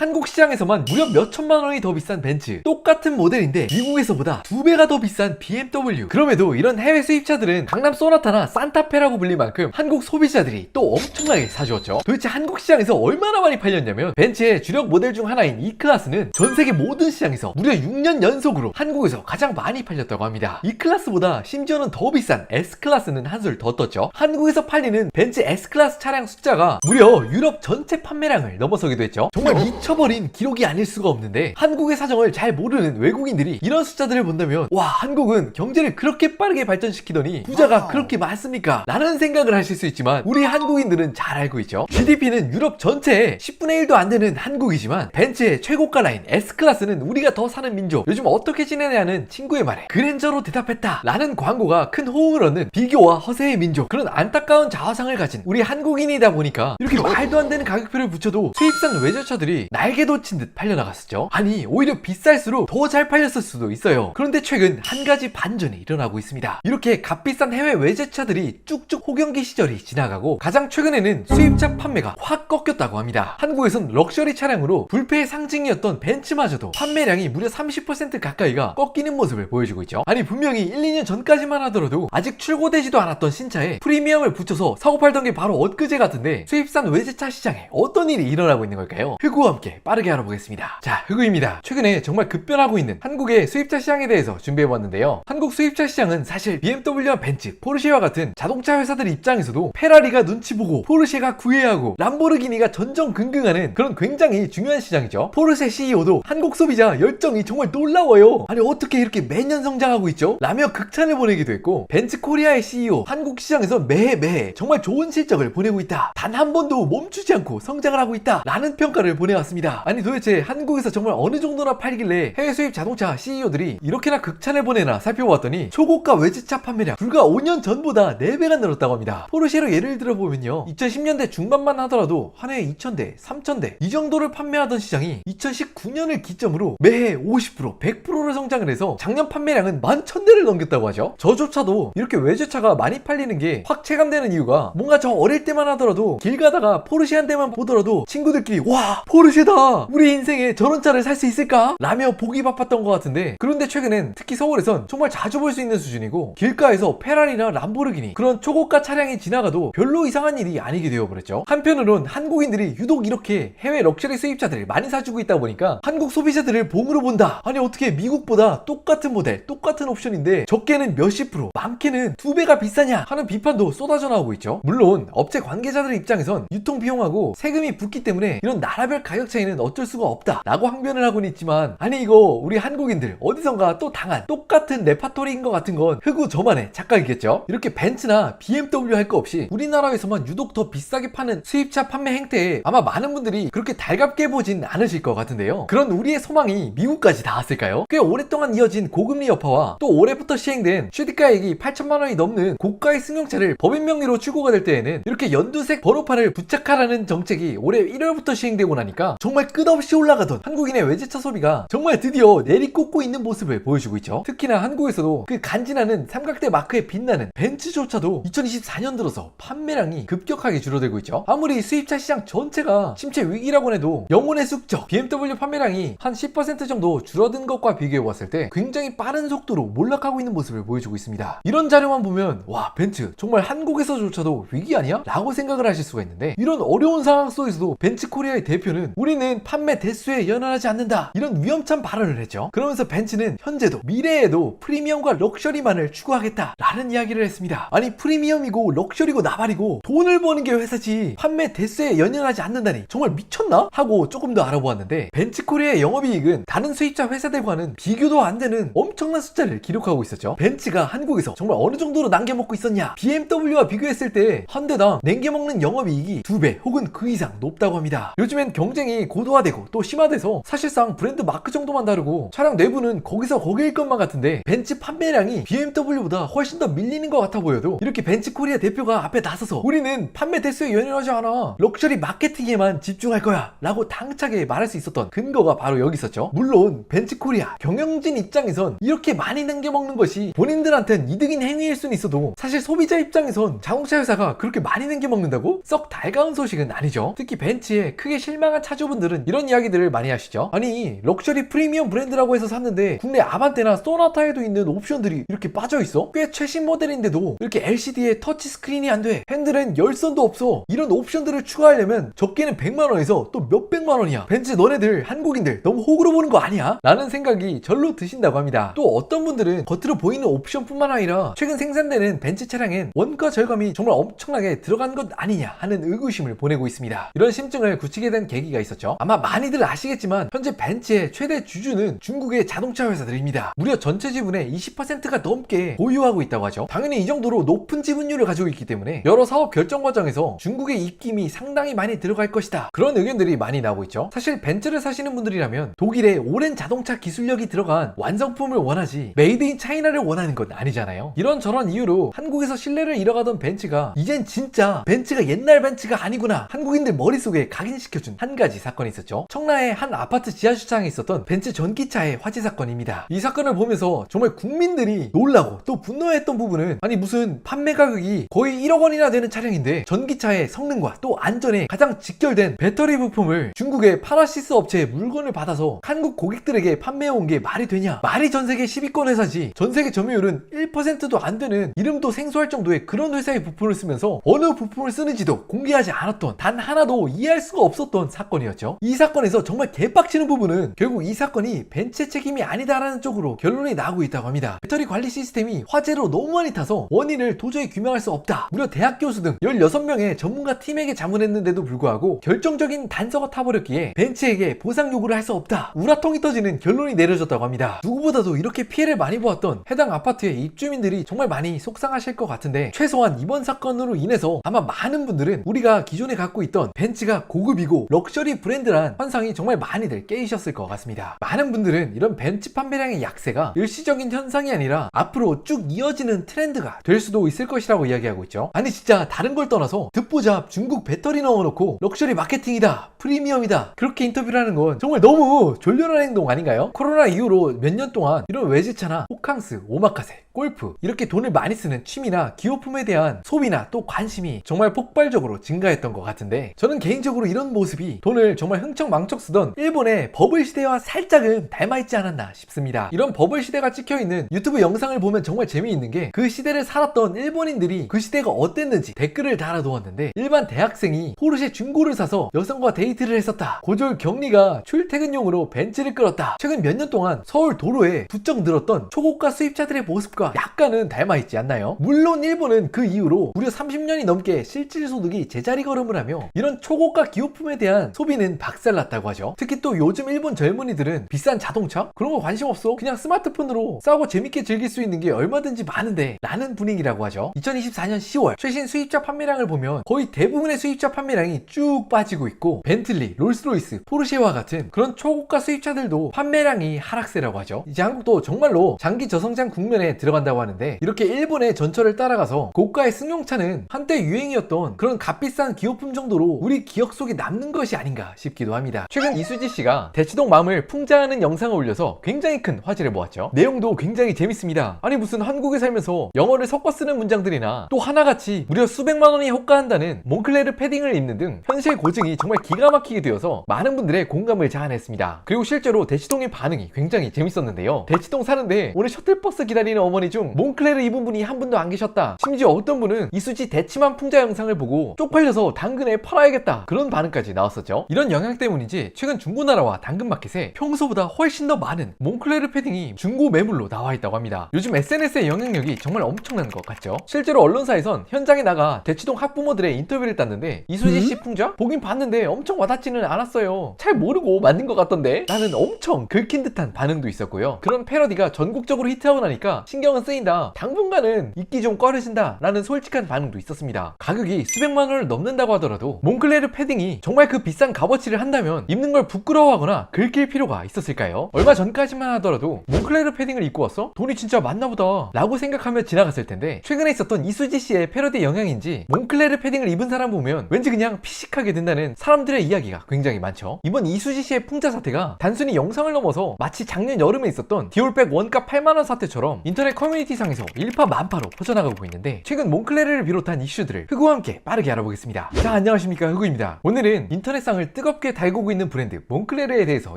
한국 시장에서만 무려 몇천만 원이 더 비싼 벤츠, 똑같은 모델인데 미국에서보다 2배가 더 비싼 BMW. 그럼에도 이런 해외 수입차들은 강남 소나타나 산타페라고 불릴 만큼 한국 소비자들이 또 엄청나게 사주었죠. 도대체 한국 시장에서 얼마나 많이 팔렸냐면 벤츠의 주력 모델 중 하나인 E클래스는 전 세계 모든 시장에서 무려 6년 연속으로 한국에서 가장 많이 팔렸다고 합니다. E클래스보다 심지어는 더 비싼 S클래스는 한술 더 떴죠. 한국에서 팔리는 벤츠 S클래스 차량 숫자가 무려 유럽 전체 판매량을 넘어서기도 했죠. 정말 미쳐버린 기록이 아닐 수가 없는데 한국의 사정을 잘 모르는 외국인들이 이런 숫자들을 본다면 와, 한국은 경제를 그렇게 빠르게 발전시키더니 부자가 그렇게 많습니까? 라는 생각을 하실 수 있지만 우리 한국인들은 잘 알고 있죠. GDP는 유럽 전체의 10분의 1도 안 되는 한국이지만 벤츠의 최고가 라인 S클래스는 우리가 더 사는 민족, 요즘 어떻게 지내냐는 친구의 말에 그랜저로 대답했다 라는 광고가 큰 호응을 얻는 비교와 허세의 민족, 그런 안타까운 자화상을 가진 우리 한국인이다 보니까 이렇게 말도 안 되는 가격표를 붙여도 수입산 외제차들이 날개 돋친 듯 팔려나갔었죠. 아니, 오히려 비쌀수록 더 잘 팔렸을 수도 있어요. 그런데 최근 한 가지 반전이 일어나고 있습니다. 이렇게 값비싼 해외 외제차들이 쭉쭉 호경기 시절이 지나가고 가장 최근에는 수입차 판매가 확 꺾였다고 합니다. 한국에선 럭셔리 차량으로 불패의 상징이었던 벤츠마저도 판매량이 무려 30% 가까이가 꺾이는 모습을 보여주고 있죠. 아니, 분명히 1, 2년 전까지만 하더라도 아직 출고되지도 않았던 신차에 프리미엄을 붙여서 사고 팔던 게 바로 엊그제 같은데 수입산 외제차 시장에 어떤 일이 일어나고 있는 걸까요? 흑우와 함께 빠르게 알아보겠습니다. 자, 흑우입니다. 최근에 정말 급변하고 있는 한국의 수입차 시장에 대해서 준비해봤는데요. 한국 수입차 시장은 사실 BMW와 벤츠, 포르쉐와 같은 자동차 회사들 입장에서도 페라리가 눈치 보고 포르쉐가 구애하고 람보르기니가 전전긍긍하는 그런 굉장히 중요한 시장이죠. 포르쉐 CEO도 한국 소비자 열정이 정말 놀라워요. 아니, 어떻게 이렇게 매년 성장하고 있죠? 라며 극찬을 보내기도 했고, 벤츠 코리아의 CEO 한국 시장에서 매해 정말 좋은 실적을 보내고 있다, 단 한 번도 멈추지 않고 성장을 하고 있다 라는 평가를 보내왔습니다. 아니, 도대체 한국에서 정말 어느 정도나 팔길래 해외 수입 자동차 CEO들이 이렇게나 극찬을 보내나 살펴보았더니 초고가 외제차 판매량 불과 5년 전보다 4배가 늘었다고 합니다. 포르쉐로 예를 들어보면요, 2010년대 중반만 하더라도 한 해에 2000대, 3000대 이 정도를 판매하던 시장이 2019년을 기점으로 매해 50%, 100%를 성장을 해서 작년 판매량은 11,000대를 넘겼다고 하죠. 저조차도 이렇게 외제차가 많이 팔리는 게 확 체감되는 이유가, 뭔가 저 어릴 때만 하더라도 길 가다가 포르쉐 한 대만 보더라도 친구들끼리 와, 포르쉐다, 우리 인생에 저런 차를 살 수 있을까? 라며 보기 바빴던 것 같은데, 그런데 최근엔 특히 서울에선 정말 자주 볼 수 있는 수준이고, 길가에서 페라리나 람보르기니 그런 초고가 차량이 지나가도 별로 이상한 일이 아니게 되어버렸죠. 한편으론 한국인들이 유독 이렇게 해외 럭셔리 수입차들을 많이 사주고 있다 보니까 한국 소비자들을 봉으로 본다, 아니 어떻게 미국보다 똑같은 모델, 똑같은 옵션인데 적게는 몇십 프로, 많게는 2배가 비싸냐 하는 비판도 쏟아져 나오고 있죠. 물론 업체 관계자들 입장에선 유통비용하고 세금이 붙기 때문에 이런 나라별 가격 차이는 어쩔 수가 없다 라고 항변을 하고는 있지만, 아니 이거 우리 한국인들 어디선가 또 당한 똑같은 레파토리인 것 같은 건 흑우 저만의 착각이겠죠. 이렇게 벤츠나 BMW 할 거 없이 우리나라에서만 유독 더 비싸게 파는 수입차 판매 행태에 아마 많은 분들이 그렇게 달갑게 보진 않으실 것 같은데요. 그런 우리의 소망이 미국까지 닿았을까요? 꽤 오랫동안 이어진 고금리 여파와 또 올해부터 시행된 취득가액이 8천만 원이 넘는 고가의 승용차를 법인 명의로 출고가 될 때에는 이렇게 연두색 번호판을 부착하라는 정책이 올해 1월부터 시행되고 나니까 정말 끝없이 올라가던 한국인의 외제차 소비가 정말 드디어 내리꽂고 있는 모습을 보여주고 있죠. 특히나 한국에서도 그 간지나는 삼각대 마크에 빛나는 벤츠조차도 2024년 들어서 판매량이 급격하게 줄어들고 있죠. 아무리 수입차 시장 전체가 침체 위기라고 해도 영혼의 숙적 BMW 판매량이 한 10% 정도 줄어든 것과 비교해봤을 때 굉장히 빠른 속도로 몰락하고 있는 모습을 보여주고 있습니다. 이런 자료만 보면 와, 벤츠 정말 한국에서조차도 위기 아니야? 라고 생각을 하실 수가 있는데, 이런 어려운 상황 속에서도 벤츠 코리아의 대표는 우리는 판매 대수에 연연하지 않는다, 이런 위험찬 발언을 했죠. 그러면서 벤츠는 현재도 미래에도 프리미엄과 럭셔리만을 추구하겠다 라는 이야기를 했습니다. 아니, 프리미엄이고 럭셔리고 나발이고 돈을 버는 게 회사지 판매 대수에 연연하지 않는다니 정말 미쳤나? 하고 조금 더 알아보았는데, 벤츠 코리아의 영업이익은 다른 수입차 회사들과는 비교도 안 되는 엄청난 숫자를 기록하고 있었죠. 벤츠가 한국에서 정말 어느 정도로 남겨먹고 있었냐, BMW와 비교했을 때 한 대당 남겨먹는 영업이익이 2배 혹은 그 이상 높다고 합니다. 요즘엔 경쟁이 고도화되고 또 심화돼서 사실상 브랜드 마케 마크 정도만 다르고 차량 내부는 거기서 거기일 것만 같은데 벤츠 판매량이 BMW보다 훨씬 더 밀리는 것 같아 보여도 이렇게 벤츠 코리아 대표가 앞에 나서서 우리는 판매 대수에 연연하지 않아, 럭셔리 마케팅에만 집중할 거야 라고 당차게 말할 수 있었던 근거가 바로 여기 있었죠. 물론 벤츠 코리아 경영진 입장에선 이렇게 많이 남겨먹는 것이 본인들한텐 이득인 행위일 수는 있어도 사실 소비자 입장에선 자동차 회사가 그렇게 많이 남겨먹는다고 썩 달가운 소식은 아니죠. 특히 벤츠에 크게 실망한 차주분들은 이런 이야기들을 많이 하시죠. 아니 럭셔리 프리미엄 브랜드라고 해서 샀는데 국내 아반떼나 소나타에도 있는 옵션들이 이렇게 빠져있어? 꽤 최신 모델인데도 이렇게 LCD에 터치스크린이 안돼, 핸들엔 열선도 없어, 이런 옵션들을 추가하려면 적게는 100만원에서 또 몇백만원이야. 벤츠 너네들 한국인들 너무 호구로 보는 거 아니야? 라는 생각이 절로 드신다고 합니다. 또 어떤 분들은 겉으로 보이는 옵션뿐만 아니라 최근 생산되는 벤츠 차량엔 원가 절감이 정말 엄청나게 들어간 것 아니냐 하는 의구심을 보내고 있습니다. 이런 심증을 굳히게 된 계기가 있었죠. 아마 많이들 아시겠지만 현재 벤츠의 최대 주주는 중국의 자동차 회사들입니다. 무려 전체 지분의 20%가 넘게 보유하고 있다고 하죠. 당연히 이 정도로 높은 지분율을 가지고 있기 때문에 여러 사업 결정 과정에서 중국의 입김이 상당히 많이 들어갈 것이다, 그런 의견들이 많이 나오고 있죠. 사실 벤츠를 사시는 분들이라면 독일의 오랜 자동차 기술력이 들어간 완성품을 원하지 메이드 인 차이나를 원하는 건 아니잖아요. 이런저런 이유로 한국에서 신뢰를 잃어가던 벤츠가 이젠 진짜 벤츠가 옛날 벤츠가 아니구나 한국인들 머릿속에 각인시켜준 한 가지 사건이 있었죠. 청라의 한 아파트 지하주차장에 있었던 벤츠 전기차의 화재 사건입니다. 이 사건을 보면서 정말 국민들이 놀라고 또 분노했던 부분은, 아니 무슨 판매 가격이 거의 1억 원이나 되는 차량인데 전기차의 성능과 또 안전에 가장 직결된 배터리 부품을 중국의 파라시스 업체의 물건을 받아서 한국 고객들에게 판매해온 게 말이 되냐? 말이 전세계 10위권 회사지 전세계 점유율은 1%도 안 되는 이름도 생소할 정도의 그런 회사의 부품을 쓰면서 어느 부품을 쓰는지도 공개하지 않았던, 단 하나도 이해할 수가 없었던 사건이었죠. 이 사건에서 정말 개빡치는 부분은 결국 이 사건이 벤츠의 책임이 아니다라는 쪽으로 결론이 나오고 있다고 합니다. 배터리 관리 시스템이 화재로 너무 많이 타서 원인을 도저히 규명할 수 없다, 무려 대학 교수 등 16명의 전문가 팀에게 자문했는데도 불구하고 결정적인 단서가 타버렸기에 벤츠에게 보상 요구를 할 수 없다, 우라통이 터지는 결론이 내려졌다고 합니다. 누구보다도 이렇게 피해를 많이 보았던 해당 아파트의 입주민들이 정말 많이 속상하실 것 같은데, 최소한 이번 사건으로 인해서 아마 많은 분들은 우리가 기존에 갖고 있던 벤츠가 고급이고 럭셔리 브랜드란 환상이 정말 많이들 깨이셨을 것 같습니다. 많은 분들은 이런 벤츠 판매량의 약세가 일시적인 현상이 아니라 앞으로 쭉 이어지는 트렌드가 될 수도 있을 것이라고 이야기하고 있죠. 아니 진짜 다른 걸 떠나서 듣보잡 중국 배터리 넣어놓고 럭셔리 마케팅이다, 프리미엄이다, 그렇게 인터뷰를 하는 건 정말 너무 졸렬한 행동 아닌가요? 코로나 이후로 몇 년 동안 이런 외제차나 호캉스, 오마카세, 골프 이렇게 돈을 많이 쓰는 취미나 기호품에 대한 소비나 또 관심이 정말 폭발적으로 증가했던 것 같은데, 저는 개인적으로 이런 모습이 돈을 정말 흥청망청 쓰던 일본의 버블 시대와 살짝은 닮아있지 않았나 싶습니다. 이런 버블 시대가 찍혀있는 유튜브 영상을 보면 정말 재미있는 게, 그 시대를 살았던 일본인들이 그 시대가 어땠는지 댓글을 달아두었는데, 일반 대학생이 포르쉐 중고를 사서 여성과 데이트를 했었다, 고졸 격리가 출퇴근용으로 벤츠를 끌었다, 최근 몇 년 동안 서울 도로에 부쩍 늘었던 초고가 수입차들의 모습과 약간은 닮아있지 않나요? 물론 일본은 그 이후로 무려 30년이 넘게 실질소득이 제자리 걸음을 하며 이런 초고가 기호품에 대한 소비는 박살났다고 하죠. 특히 또 요즘 일본 젊은이들은 비싼 자동차? 그런 거 관심 없어, 그냥 스마트폰으로 싸고 재밌게 즐길 수 있는 게 얼마든지 많은데 라는 분위기라고 하죠. 2024년 10월 최신 수입차 판매량을 보면 거의 대부분의 수입차 판매량이 쭉 빠지고 있고, 벤틀리, 롤스로이스, 포르쉐와 같은 그런 초고가 수입차들도 판매량이 하락세라고 하죠. 이제 한국도 정말로 장기 저성장 국면에 들어간다고 하는데, 이렇게 일본의 전철을 따라가서 고가의 승용차는 한때 유행이었던 그런 값비싼 기호품 정도로 우리 기억 속에 남는 것이 아닌가 싶기도 합니다. 최근 이수지 씨가 대치동 맘을 풍자하는 영상을 올려서 굉장히 큰 화제를 모았죠. 내용도 굉장히 재밌습니다. 아니 무슨 한국에 살면서 영어를 섞어 쓰는 문장들이나 또 하나같이 무려 수백만 원이 호가한다는 몽클레르 패딩을 입는 등 현실 고증이 정말 기가 막히게 되어서 많은 분들의 공감을 자아냈습니다. 그리고 실제로 대치동의 반응이 굉장히 재밌었는데요. 대치동 사는데 오늘 셔틀버스 기다리는 어머니 중 몽클레르 입은 분이 한 분도 안 계셨다, 심지어 어떤 분은 이수지 대치만 풍자 영상을 보고 쪽팔려서 당근에 팔아야겠다, 그런 반응까지 나왔었죠. 이런 영향 때문인지 최근 중고나라와 당근마켓에 평소보다 훨씬 더 많은 몽클레르 패딩이 중고 매물로 나와 있다고 합니다. 요즘 SNS의 영향력이 정말 엄청난 것 같죠. 실제로 언론사에선 현장에 나가 대치동 학부모들의 인터뷰를 땄는데, 이수지 씨 풍자? 보긴 봤는데 엄청 와닿지는 않았어요, 잘 모르고 만든 것 같던데 라는 엄청 긁힌 듯한 반응도 있었고요. 그런 패러디가 전국적으로 히트하고 나니까 신경 신경은 쓰인다, 당분간은 입기 좀 꺼려진다 라는 솔직한 반응도 있었습니다. 가격이 수백만 원을 넘는다고 하더라도 몽클레르 패딩이 정말 그 비싼 값어치를 한다면 입는 걸 부끄러워하거나 긁힐 필요가 있었을까요? 얼마 전까지만 하더라도 몽클레르 패딩을 입고 왔어? 돈이 진짜 많나 보다 라고 생각하며 지나갔을 텐데, 최근에 있었던 이수지 씨의 패러디 영향인지 몽클레르 패딩을 입은 사람 보면 왠지 그냥 피식하게 된다는 사람들의 이야기가 굉장히 많죠. 이번 이수지 씨의 풍자 사태가 단순히 영상을 넘어서 마치 작년 여름에 있었던 디올백 원가 8만원 사태처럼 인터넷 커뮤니티상에서 일파만파로 퍼져나가고 있는데, 최근 몽클레르를 비롯한 이슈들을 흑우와 함께 빠르게 알아보겠습니다. 자, 안녕하십니까, 흑우입니다. 오늘은 인터넷상을 뜨겁게 달구고 있는 브랜드 몽클레르에 대해서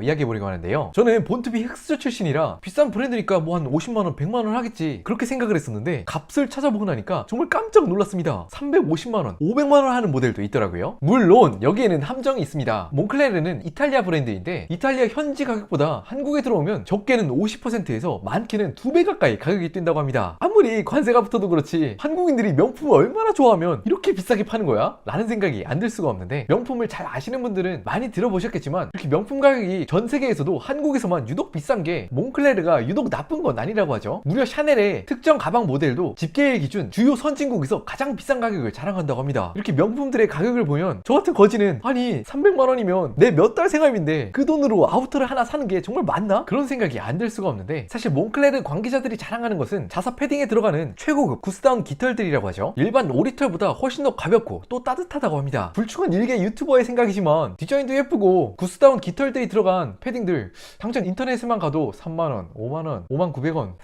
이야기해보려고 하는데요. 저는 본투비 흑수저 출신이라 비싼 브랜드니까 뭐 한 50만원 100만원 하겠지 그렇게 생각을 했었는데, 값을 찾아보고 나니까 정말 깜짝 놀랐습니다. 350만원 500만원 하는 모델도 있더라고요. 물론 여기에는 함정이 있습니다. 몽클레르는 이탈리아 브랜드인데 이탈리아 현지 가격보다 한국에 들어오면 적게는 50%에서 많게는 2배 가까이 가격이 뛴다고 합니다. 아무리 관세가 붙어도 그렇지 한국인들이 명품을 얼마나 좋아하면 이렇게 비싸게 파는 거야? 라는 생각이 안 들 수가 없는데, 명품을 잘 아시는 분들은 많이 들어보셨겠지만 이렇게 명품 가격이 전 세계에서도 한국에서만 유독 비싼 게 몽클레르가 유독 나쁜 건 아니라고 하죠. 무려 샤넬의 특정 가방 모델도 집계일 기준 주요 선진국에서 가장 비싼 가격을 자랑한다고 합니다. 이렇게 명품들의 가격을 보면 저 같은 거지는 아니 300만원이면 내 몇 달 생활비인데 그 돈으로 아우터를 하나 사는 게 정말 맞나? 그런 생각이 안 들 수가 없는데, 사실 몽클레르 관계자들이 자랑하는 것은 자사 패딩에 들어가는 최고급 구스다운 깃털들이라고 하죠. 일반 오리털보다 훨씬 더 가볍고 또 따뜻하다고 합니다. 불충한 일개 유튜버의 생각이지만 디자인도 예쁘고 구스다운 깃털들이 들어간 패딩들 당장 인터넷에만 가도 3만원, 5만원, 5만9백원,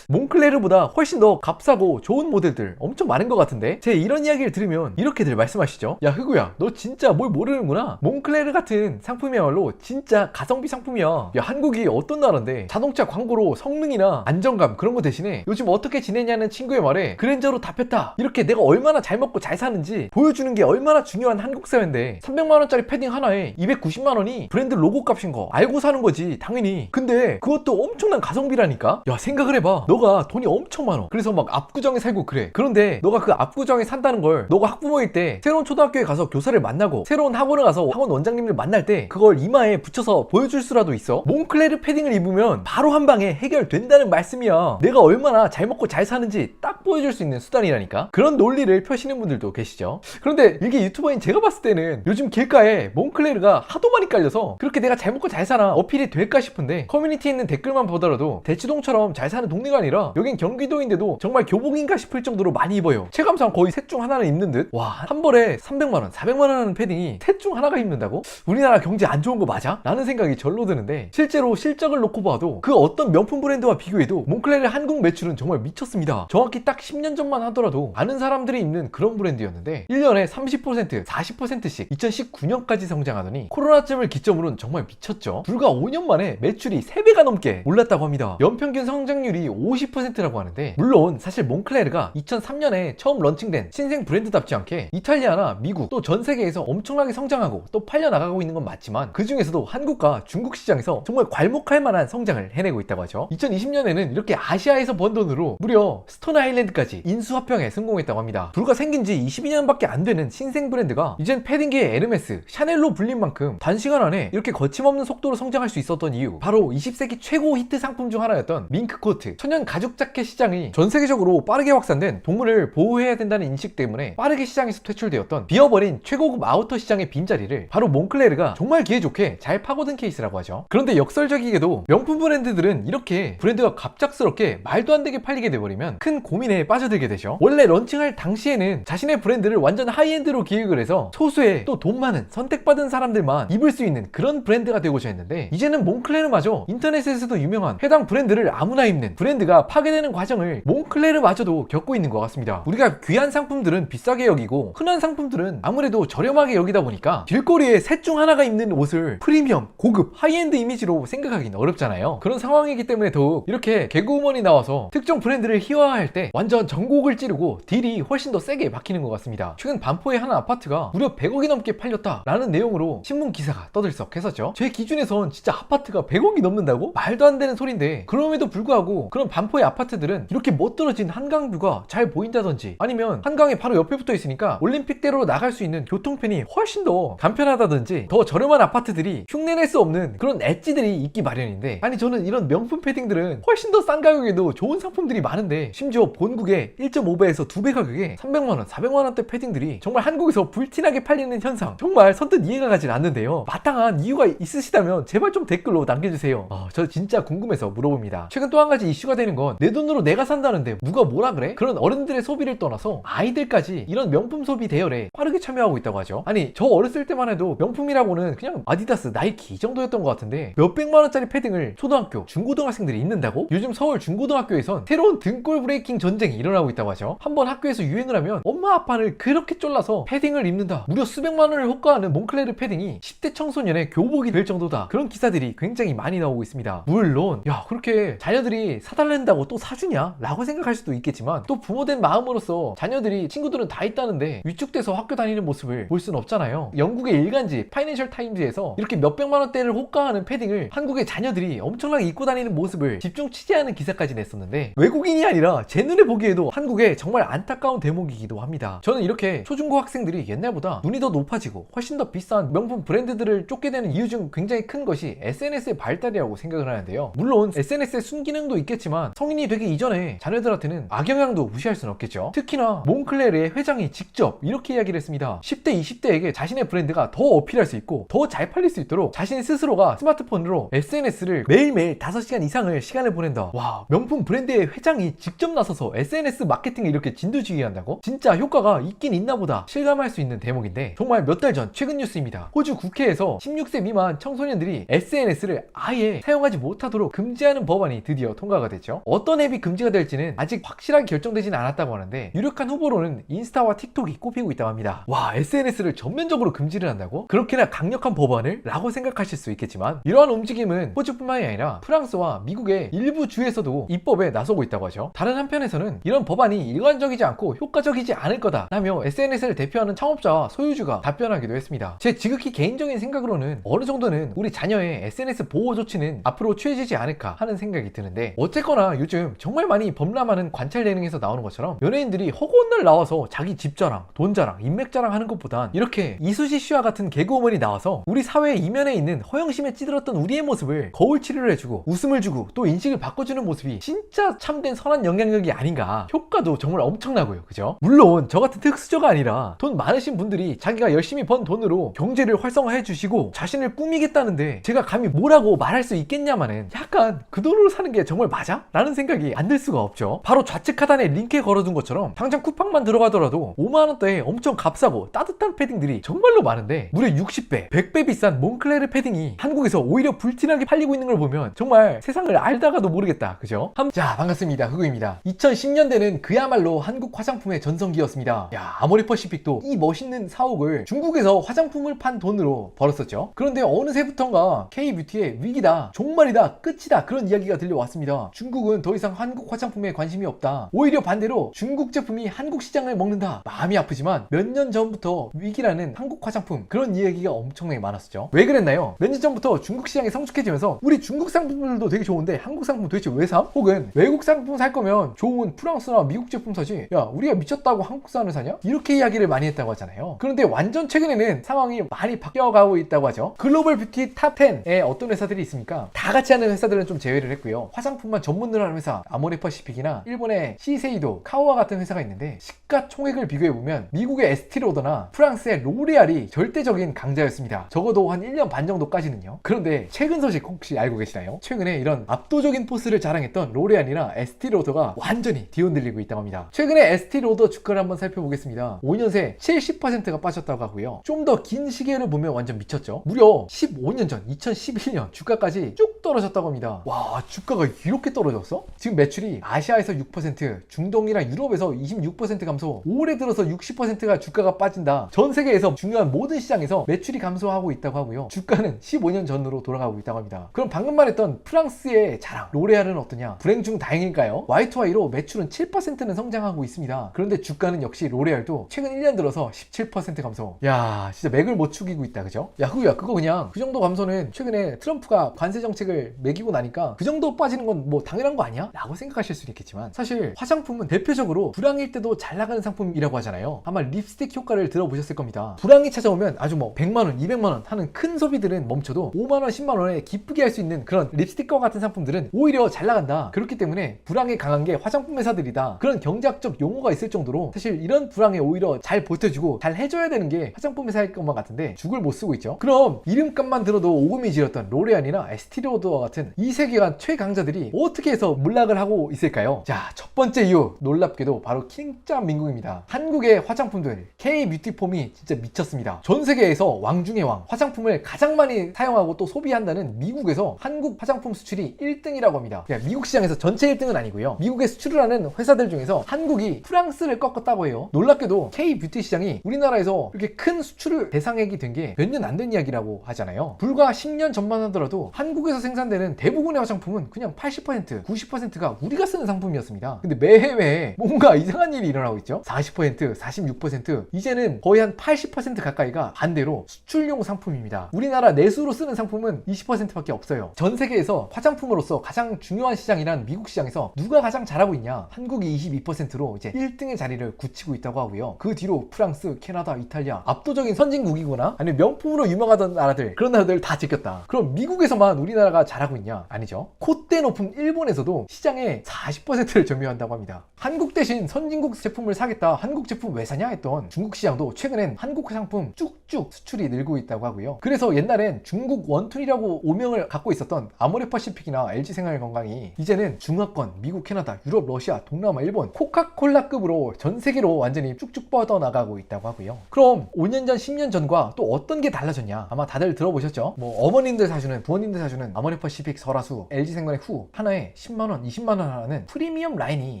몽클레르보다 훨씬 더 값싸고 좋은 모델들 엄청 많은 것 같은데, 제 이런 이야기를 들으면 이렇게들 말씀하시죠. 야, 흑우야, 너 진짜 뭘 모르는구나. 몽클레르 같은 상품이야말로 진짜 가성비 상품이야. 야, 한국이 어떤 나라인데 자동차 광고로 성능이나 안정감 그런 거 대신에 요즘 어떻게 지내냐는 친구의 말에 그랜저로 답했다, 이렇게 내가 얼마나 잘 먹고 잘 사는지 보여주는 게 얼마나 중요한 한국 사회인데 300만원짜리 패딩 하나에 290만원이 브랜드 로고 값인 거 알고 사는 거지 당연히. 근데 그것도 엄청난 가성비라니까. 야, 생각을 해봐. 너가 돈이 엄청 많아. 그래서 막 압구정에 살고 그래. 그런데 너가 그 압구정에 산다는 걸 너가 학부모일 때 새로운 초등학교에 가서 교사를 만나고 새로운 학원을 가서 학원 원장님을 만날 때 그걸 이마에 붙여서 보여줄 수라도 있어? 몽클레르 패딩을 입으면 바로 한 방에 해결된다는 말씀이야. 내가 얼마나 잘 먹고 잘 사는지 딱 보여줄 수 있는 수단이라니까. 그런 논리를 펴시는 분들도 계시죠. 그런데 이게 유튜버인 제가 봤을 때는 요즘 길가에 몽클레르가 하도 많이 깔려서 그렇게 내가 잘 먹고 잘 사나 어필이 될까 싶은데, 커뮤니티에 있는 댓글만 보더라도 대치동처럼 잘 사는 동네가 아니라 여긴 경기도인데도 정말 교복인가 싶을 정도로 많이 입어요. 체감상 거의 셋 중 하나는 입는 듯. 와, 한 벌에 300만원 400만원 하는 패딩이 셋 중 하나가 입는다고? 우리나라 경제 안 좋은 거 맞아? 라는 생각이 절로 드는데, 실제로 실적을 놓고 봐도 그 어떤 명품 브랜드와 비교해도 몽클레르 한국 매출은 정말 미쳤습니다. 정확히 딱 10년 전만 하더라도 아는 사람들이 입는 그런 브랜드였는데 1년에 30% 40%씩 2019년까지 성장하더니 코로나쯤을 기점으로는 정말 미쳤죠. 불과 5년 만에 매출이 3배가 넘게 올랐다고 합니다. 연평균 성장률이 50%라고 하는데, 물론 사실 몽클레르가 2003년에 처음 런칭된 신생 브랜드답지 않게 이탈리아나 미국 또 전 세계에서 엄청나게 성장하고 또 팔려나가고 있는 건 맞지만, 그 중에서도 한국과 중국 시장에서 정말 괄목할 만한 성장을 해내고 있다고 하죠. 2020년에는 이렇게 아시아에서 번 돈으로 무려 스톤 아일랜드까지 인수합병에 성공했다고 합니다. 불과 생긴 지 22년밖에 안 되는 신생 브랜드가 이젠 패딩계의 에르메스, 샤넬로 불린 만큼 단시간 안에 이렇게 거침없는 속도로 성장할 수 있었던 이유, 바로 20세기 최고 히트 상품 중 하나였던 밍크 코트, 천연 가죽 자켓 시장이 전 세계적으로 빠르게 확산된 동물을 보호해야 된다는 인식 때문에 빠르게 시장에서 퇴출되었던 비어버린 최고급 아우터 시장의 빈자리를 바로 몽클레르가 정말 기회 좋게 잘 파고든 케이스라고 하죠. 그런데 역설적이게도 명품 브랜드들은 이렇게 브랜드가 갑작스럽게 말도 안 되게 팔리게 돼버리면 큰 고민에 빠져들게 되죠. 원래 런칭할 당시에는 자신의 브랜드를 완전 하이엔드로 기획을 해서 소수의 또 돈 많은 선택받은 사람들만 입을 수 있는 그런 브랜드가 되고자 했는데, 이제는 몽클레르마저 인터넷에서도 유명한 해당 브랜드를 아무나 입는 브랜드가 파괴되는 과정을 몽클레르마저도 겪고 있는 것 같습니다. 우리가 귀한 상품들은 비싸게 여기고 흔한 상품들은 아무래도 저렴하게 여기다 보니까 길거리에 셋 중 하나가 입는 옷을 프리미엄, 고급, 하이엔드 이미지로 생각하기는 어렵잖아요. 그런 상황이기 때문에 더욱 이렇게 개그우먼이 나와서 특정 브랜드를 희화화할 때 완전 전곡을 찌르고 딜이 훨씬 더 세게 박히는 것 같습니다. 최근 반포의 한 아파트가 무려 100억이 넘게 팔렸다라는 내용으로 신문 기사가 떠들썩했었죠. 제 기준에선 진짜 아파트가 100억이 넘는다고? 말도 안 되는 소린데, 그럼에도 불구하고 그런 반포의 아파트들은 이렇게 멋들어진 한강뷰가 잘 보인다든지, 아니면 한강이 바로 옆에 붙어 있으니까 올림픽대로로 나갈 수 있는 교통편이 훨씬 더 간편하다든지, 더 저렴한 아파트들이 흉내낼 수 없는 그런 엣지들이 있기 마련인데, 아니 저는 이런 명품 패딩들은 훨씬 더 싼 가격에도 좋은 상품들이 많은데 심지어 본국의 1.5배에서 2배 가격에 300만원, 400만원대 패딩들이 정말 한국에서 불티나게 팔리는 현상, 정말 선뜻 이해가 가진 않는데요. 마땅한 이유가 있으시다면 제발 좀 댓글로 남겨주세요. 저 진짜 궁금해서 물어봅니다. 최근 또 한 가지 이슈가 되는 건 내 돈으로 내가 산다는데 누가 뭐라 그래? 그런 어른들의 소비를 떠나서 아이들까지 이런 명품 소비 대열에 빠르게 참여하고 있다고 하죠. 아니, 저 어렸을 때만 해도 명품이라고는 그냥 아디다스, 나이키 이 정도였던 것 같은데 몇백만원짜리 패딩을 초등학교, 중고등학생들이 입는다고? 요즘 서울 중고등학교에선 새로운 등골 브레이킹 전쟁이 일어나고 있다고 하죠. 한번 학교에서 유행을 하면 엄마 아빠를 그렇게 쫄라서 패딩을 입는다, 무려 수백만원을 호가하는 몽클레르 패딩이 10대 청소년의 교복이 될 정도다, 그런 기사들이 굉장히 많이 나오고 있습니다. 물론 야, 그렇게 자녀들이 사달란다고 또 사주냐? 라고 생각할 수도 있겠지만 또 부모된 마음으로서 자녀들이 친구들은 다 있다는데 위축돼서 학교 다니는 모습을 볼 수는 없잖아요. 영국의 일간지 파이낸셜 타임즈에서 이렇게 몇백만원대를 호가하는 패딩을 한국의 자녀들이 엄청나게 입고 다니는 모습을 집중 취재하는 기사까지 냈었는데, 외국인이 아니라 제 눈에 보기에도 한국의 정말 안타까운 대목이기도 합니다. 저는 이렇게 초중고 학생들이 옛날보다 눈이 더 높아지고 훨씬 더 비싼 명품 브랜드들을 쫓게 되는 이유 중 굉장히 큰 것이 SNS의 발달이라고 생각을 하는데요. 물론 SNS의 순기능도 있겠지만 성인이 되기 이전에 자녀들한테는 악영향도 무시할 수는 없겠죠. 특히나 몽클레르의 회장이 직접 이렇게 이야기를 했습니다. 10대, 20대에게 자신의 브랜드가 더 어필할 수 있고 더 잘 팔릴 수 있도록 자신 스스로가 스마트폰으로 SNS를 매일매일 5시간 이상을 시간을 보낸다. 와, 명품 브랜드의 회장이 직접 나서서 SNS 마케팅에 이렇게 진두지휘한다고? 진짜 효과가 있긴 있나 보다 실감할 수 있는 대목인데, 정말 몇 달 전 최근 뉴스입니다. 호주 국회에서 16세 미만 청소년들이 SNS를 아예 사용하지 못하도록 금지하는 법안이 드디어 통과가 됐죠. 어떤 앱이 금지가 될지는 아직 확실하게 결정되진 않았다고 하는데 유력한 후보로는 인스타와 틱톡이 꼽히고 있다고 합니다. 와, SNS를 전면적으로 금지를 한다고? 그렇게나 강력한 법안을? 라고 생각하실 수 있겠지만 이러한 움직임은 호주뿐만이 아니라 프랑스와 미국의 일부 주에서도 입법에 나서고 있다고 하죠. 다른 한편에서는 이런 법안이 일관적이지 않고 효과적이지 않을 거다 라며 SNS를 대표하는 창업자와 소유주가 답변하기도 했습니다. 제 지극히 개인적인 생각으로는 어느 정도는 우리 자녀의 SNS 보호 조치는 앞으로 취해지지 않을까 하는 생각이 드는데, 어쨌거나 요즘 정말 많이 범람하는 관찰 예능에서 나오는 것처럼 연예인들이 허구헌날 나와서 자기 집 자랑, 돈 자랑, 인맥 자랑 하는 것보단 이렇게 이수지 씨와 같은 개그우먼이 나와서 우리 사회의 이면에 있는 허영심에 찌들었던 우리의 모습을 거울 치료를 해주고 웃음을 주고 또 인식을 바꿔주는 모습이 진짜 참된 선한 영향력이 아닌가. 효과도 정말 엄청나고요, 그죠? 물론 저 같은 특수저가 아니라 돈 많으신 분들이 자기가 열심히 번 돈으로 경제를 활성화해 주시고 자신을 꾸미겠다는데 제가 감히 뭐라고 말할 수 있겠냐마는 약간 그 돈으로 사는 게 정말 맞아? 라는 생각이 안 들 수가 없죠. 바로 좌측 하단에 링크에 걸어둔 것처럼 당장 쿠팡만 들어가더라도 5만원대에 엄청 값싸고 따뜻한 패딩들이 정말로 많은데 무려 60배, 100배 비싼 몽클레르 패딩이 한국에서 오히려 불티나게 팔리고 있는 걸 보면 정말 세상을 알다가도 모르겠다, 그죠? 자, 반갑습니다. 흑우입니다. 2010년대는 그야말로 한국 화장품의 전성기였습니다. 야, 아모레퍼시픽도 이 멋있는 사옥을 중국에서 화장품을 판 돈으로 벌었었죠. 그런데 어느새부턴가 K뷰티의 위기다, 종말이다, 끝이다, 그런 이야기가 들려왔습니다. 중국은 더 이상 한국 화장품에 관심이 없다, 오히려 반대로 중국 제품이 한국 시장을 먹는다. 마음이 아프지만 몇 년 전부터 위기라는 한국 화장품, 그런 이야기가 엄청나게 많았었죠. 왜 그랬나요? 몇 년 전부터 중국 시장이 성숙해지면서 우리 중국 상품들도 되게 좋은데 한국 상품 도대체 왜 사? 혹은 외국 상품 살 거면 좋은 프랑스나 미국 제품 사지, 야 우리가 미쳤다고 한국산을 사냐? 이렇게 이야기를 많이 했다고 하잖아요. 그런데 완전 최근에는 상황이 많이 바뀌어가고 있다고 하죠. 글로벌 뷰티 탑 10에 어떤 회사들이 있습니까? 다 같이 하는 회사들은 좀 제외를 했고요. 화장품만 전문으로 하는 회사 아모레퍼시픽이나 일본의 시세이도, 카오와 같은 회사가 있는데 시가총액을 비교해보면 미국의 에스티로더나 프랑스의 로레알이 절대적인 강자였습니다. 적어도 한 1년 반 정도까지는요. 그런데 최근 소식 혹시 알고 계시나요? 최근에 이런 압도적인 포스를 자랑했던 로레알이나 에스티로더가 완전히 뒤흔들리고 있다고 합니다. 최근에 에스티로더 주가를 한번 살펴보겠습니다. 5년 새 70%가 빠졌다고 하고요. 좀 더 긴 시계를 보면 완전 미쳤죠. 무려 15년 전 2011년 주가까지 쭉 떨어졌다고 합니다. 와, 주가가 이렇게 떨어졌어? 지금 매출이 아시아에서 6%, 중동이랑 유럽에서 26% 감소, 올해 들어서 60%가 주가가 빠진다. 전 세계에서 중요한 모든 시장에서 매출이 감소하고 있다고 하고요. 주가는 15년 전으로 돌아가고 있다고 합니다. 그럼 방금 말했던 프랑스의 자랑 로레알은 어떠냐? 불행 중 다행일까요? Y2Y로 매출은 7%는 성장하고 있습니다. 그런데 주가는 역시 로레알도 최근 1년 들어서 17% 감소. 야, 진짜 맥을 못 축이고 있다, 그죠? 야, 그거 그냥 그 정도 감소는 최근에 트럼프가 관세 정책을 가격을 매기고 나니까 그 정도 빠지는 건 뭐 당연한 거 아니야? 라고 생각하실 수는 있겠지만 사실 화장품은 대표적으로 불황일 때도 잘 나가는 상품이라고 하잖아요. 아마 립스틱 효과를 들어보셨을 겁니다. 불황이 찾아오면 아주 뭐 100만원, 200만원 하는 큰 소비들은 멈춰도 5만원, 10만원에 기쁘게 할 수 있는 그런 립스틱과 같은 상품들은 오히려 잘 나간다. 그렇기 때문에 불황에 강한 게 화장품 회사들이다. 그런 경제학적 용어가 있을 정도로 사실 이런 불황에 오히려 잘 버텨주고 잘 해줘야 되는 게 화장품 회사일 것만 같은데 죽을 못 쓰고 있죠. 그럼 이름값만 들어도 오금이 지었던 로레알이나 에스티로더와 같은 이 세계관 최강자들이 어떻게 해서 몰락을 하고 있을까요? 자, 첫 번째 이유, 놀랍게도 바로 킹짱 민국입니다. 한국의 화장품들 K-뷰티폼이 진짜 미쳤습니다. 전 세계에서 왕 중의 왕, 화장품을 가장 많이 사용하고 또 소비한다는 미국에서 한국 화장품 수출이 1등이라고 합니다. 미국 시장에서 전체 1등은 아니고요. 미국에 수출을 하는 회사들 중에서 한국이 프랑스를 꺾었다고 해요. 놀랍게도 K-뷰티 시장이 우리나라에서 이렇게 큰 수출 대상액이 된 게 몇 년 안 된 이야기라고 하잖아요. 불과 10년 전만 하더라도 한국에서 생산되는 대부분의 화장품은 그냥 80%, 90%가 우리가 쓰는 상품이었습니다. 근데 매해매해 뭔가 이상한 일이 일어나고 있죠. 40%, 46%, 이제는 거의 한 80% 가까이가 반대로 수출용 상품입니다. 우리나라 내수로 쓰는 상품은 20%밖에 없어요. 전 세계에서 화장품으로서 가장 중요한 시장이란 미국 시장에서 누가 가장 잘하고 있냐? 한국이 22%로 이제 1등의 자리를 굳히고 있다고 하고요. 그 뒤로 프랑스, 캐나다, 이탈리아, 압도적인 선진국이거나 아니면 명품으로 유명하던 나라들, 그런 나라들 다 제꼈다. 그럼 미국에서만 우리나라가 잘하고 있냐? 아니죠. 콧대 높은 일본에서도 시장의 40%를 점유한다고 합니다. 한국 대신 선진국 제품을 사겠다, 한국 제품 왜 사냐 했던 중국 시장도 최근엔 한국 상품 쭉쭉 수출이 늘고 있다고 하고요. 그래서 옛날엔 중국 원툴이라고 오명을 갖고 있었던 아모레퍼시픽이나 LG생활건강이 이제는 중화권, 미국, 캐나다, 유럽, 러시아, 동남아, 일본, 코카콜라급으로 전 세계로 완전히 쭉쭉 뻗어나가고 있다고 하고요. 그럼 5년 전, 10년 전과 또 어떤 게 달라졌냐? 아마 다들 들어보셨죠? 뭐 어머님들 사주는, 부모님들 사주는 아모레퍼시픽, 설화수, LG생활의 후 하나에 10만원, 20만원 하는 프리미엄 라인이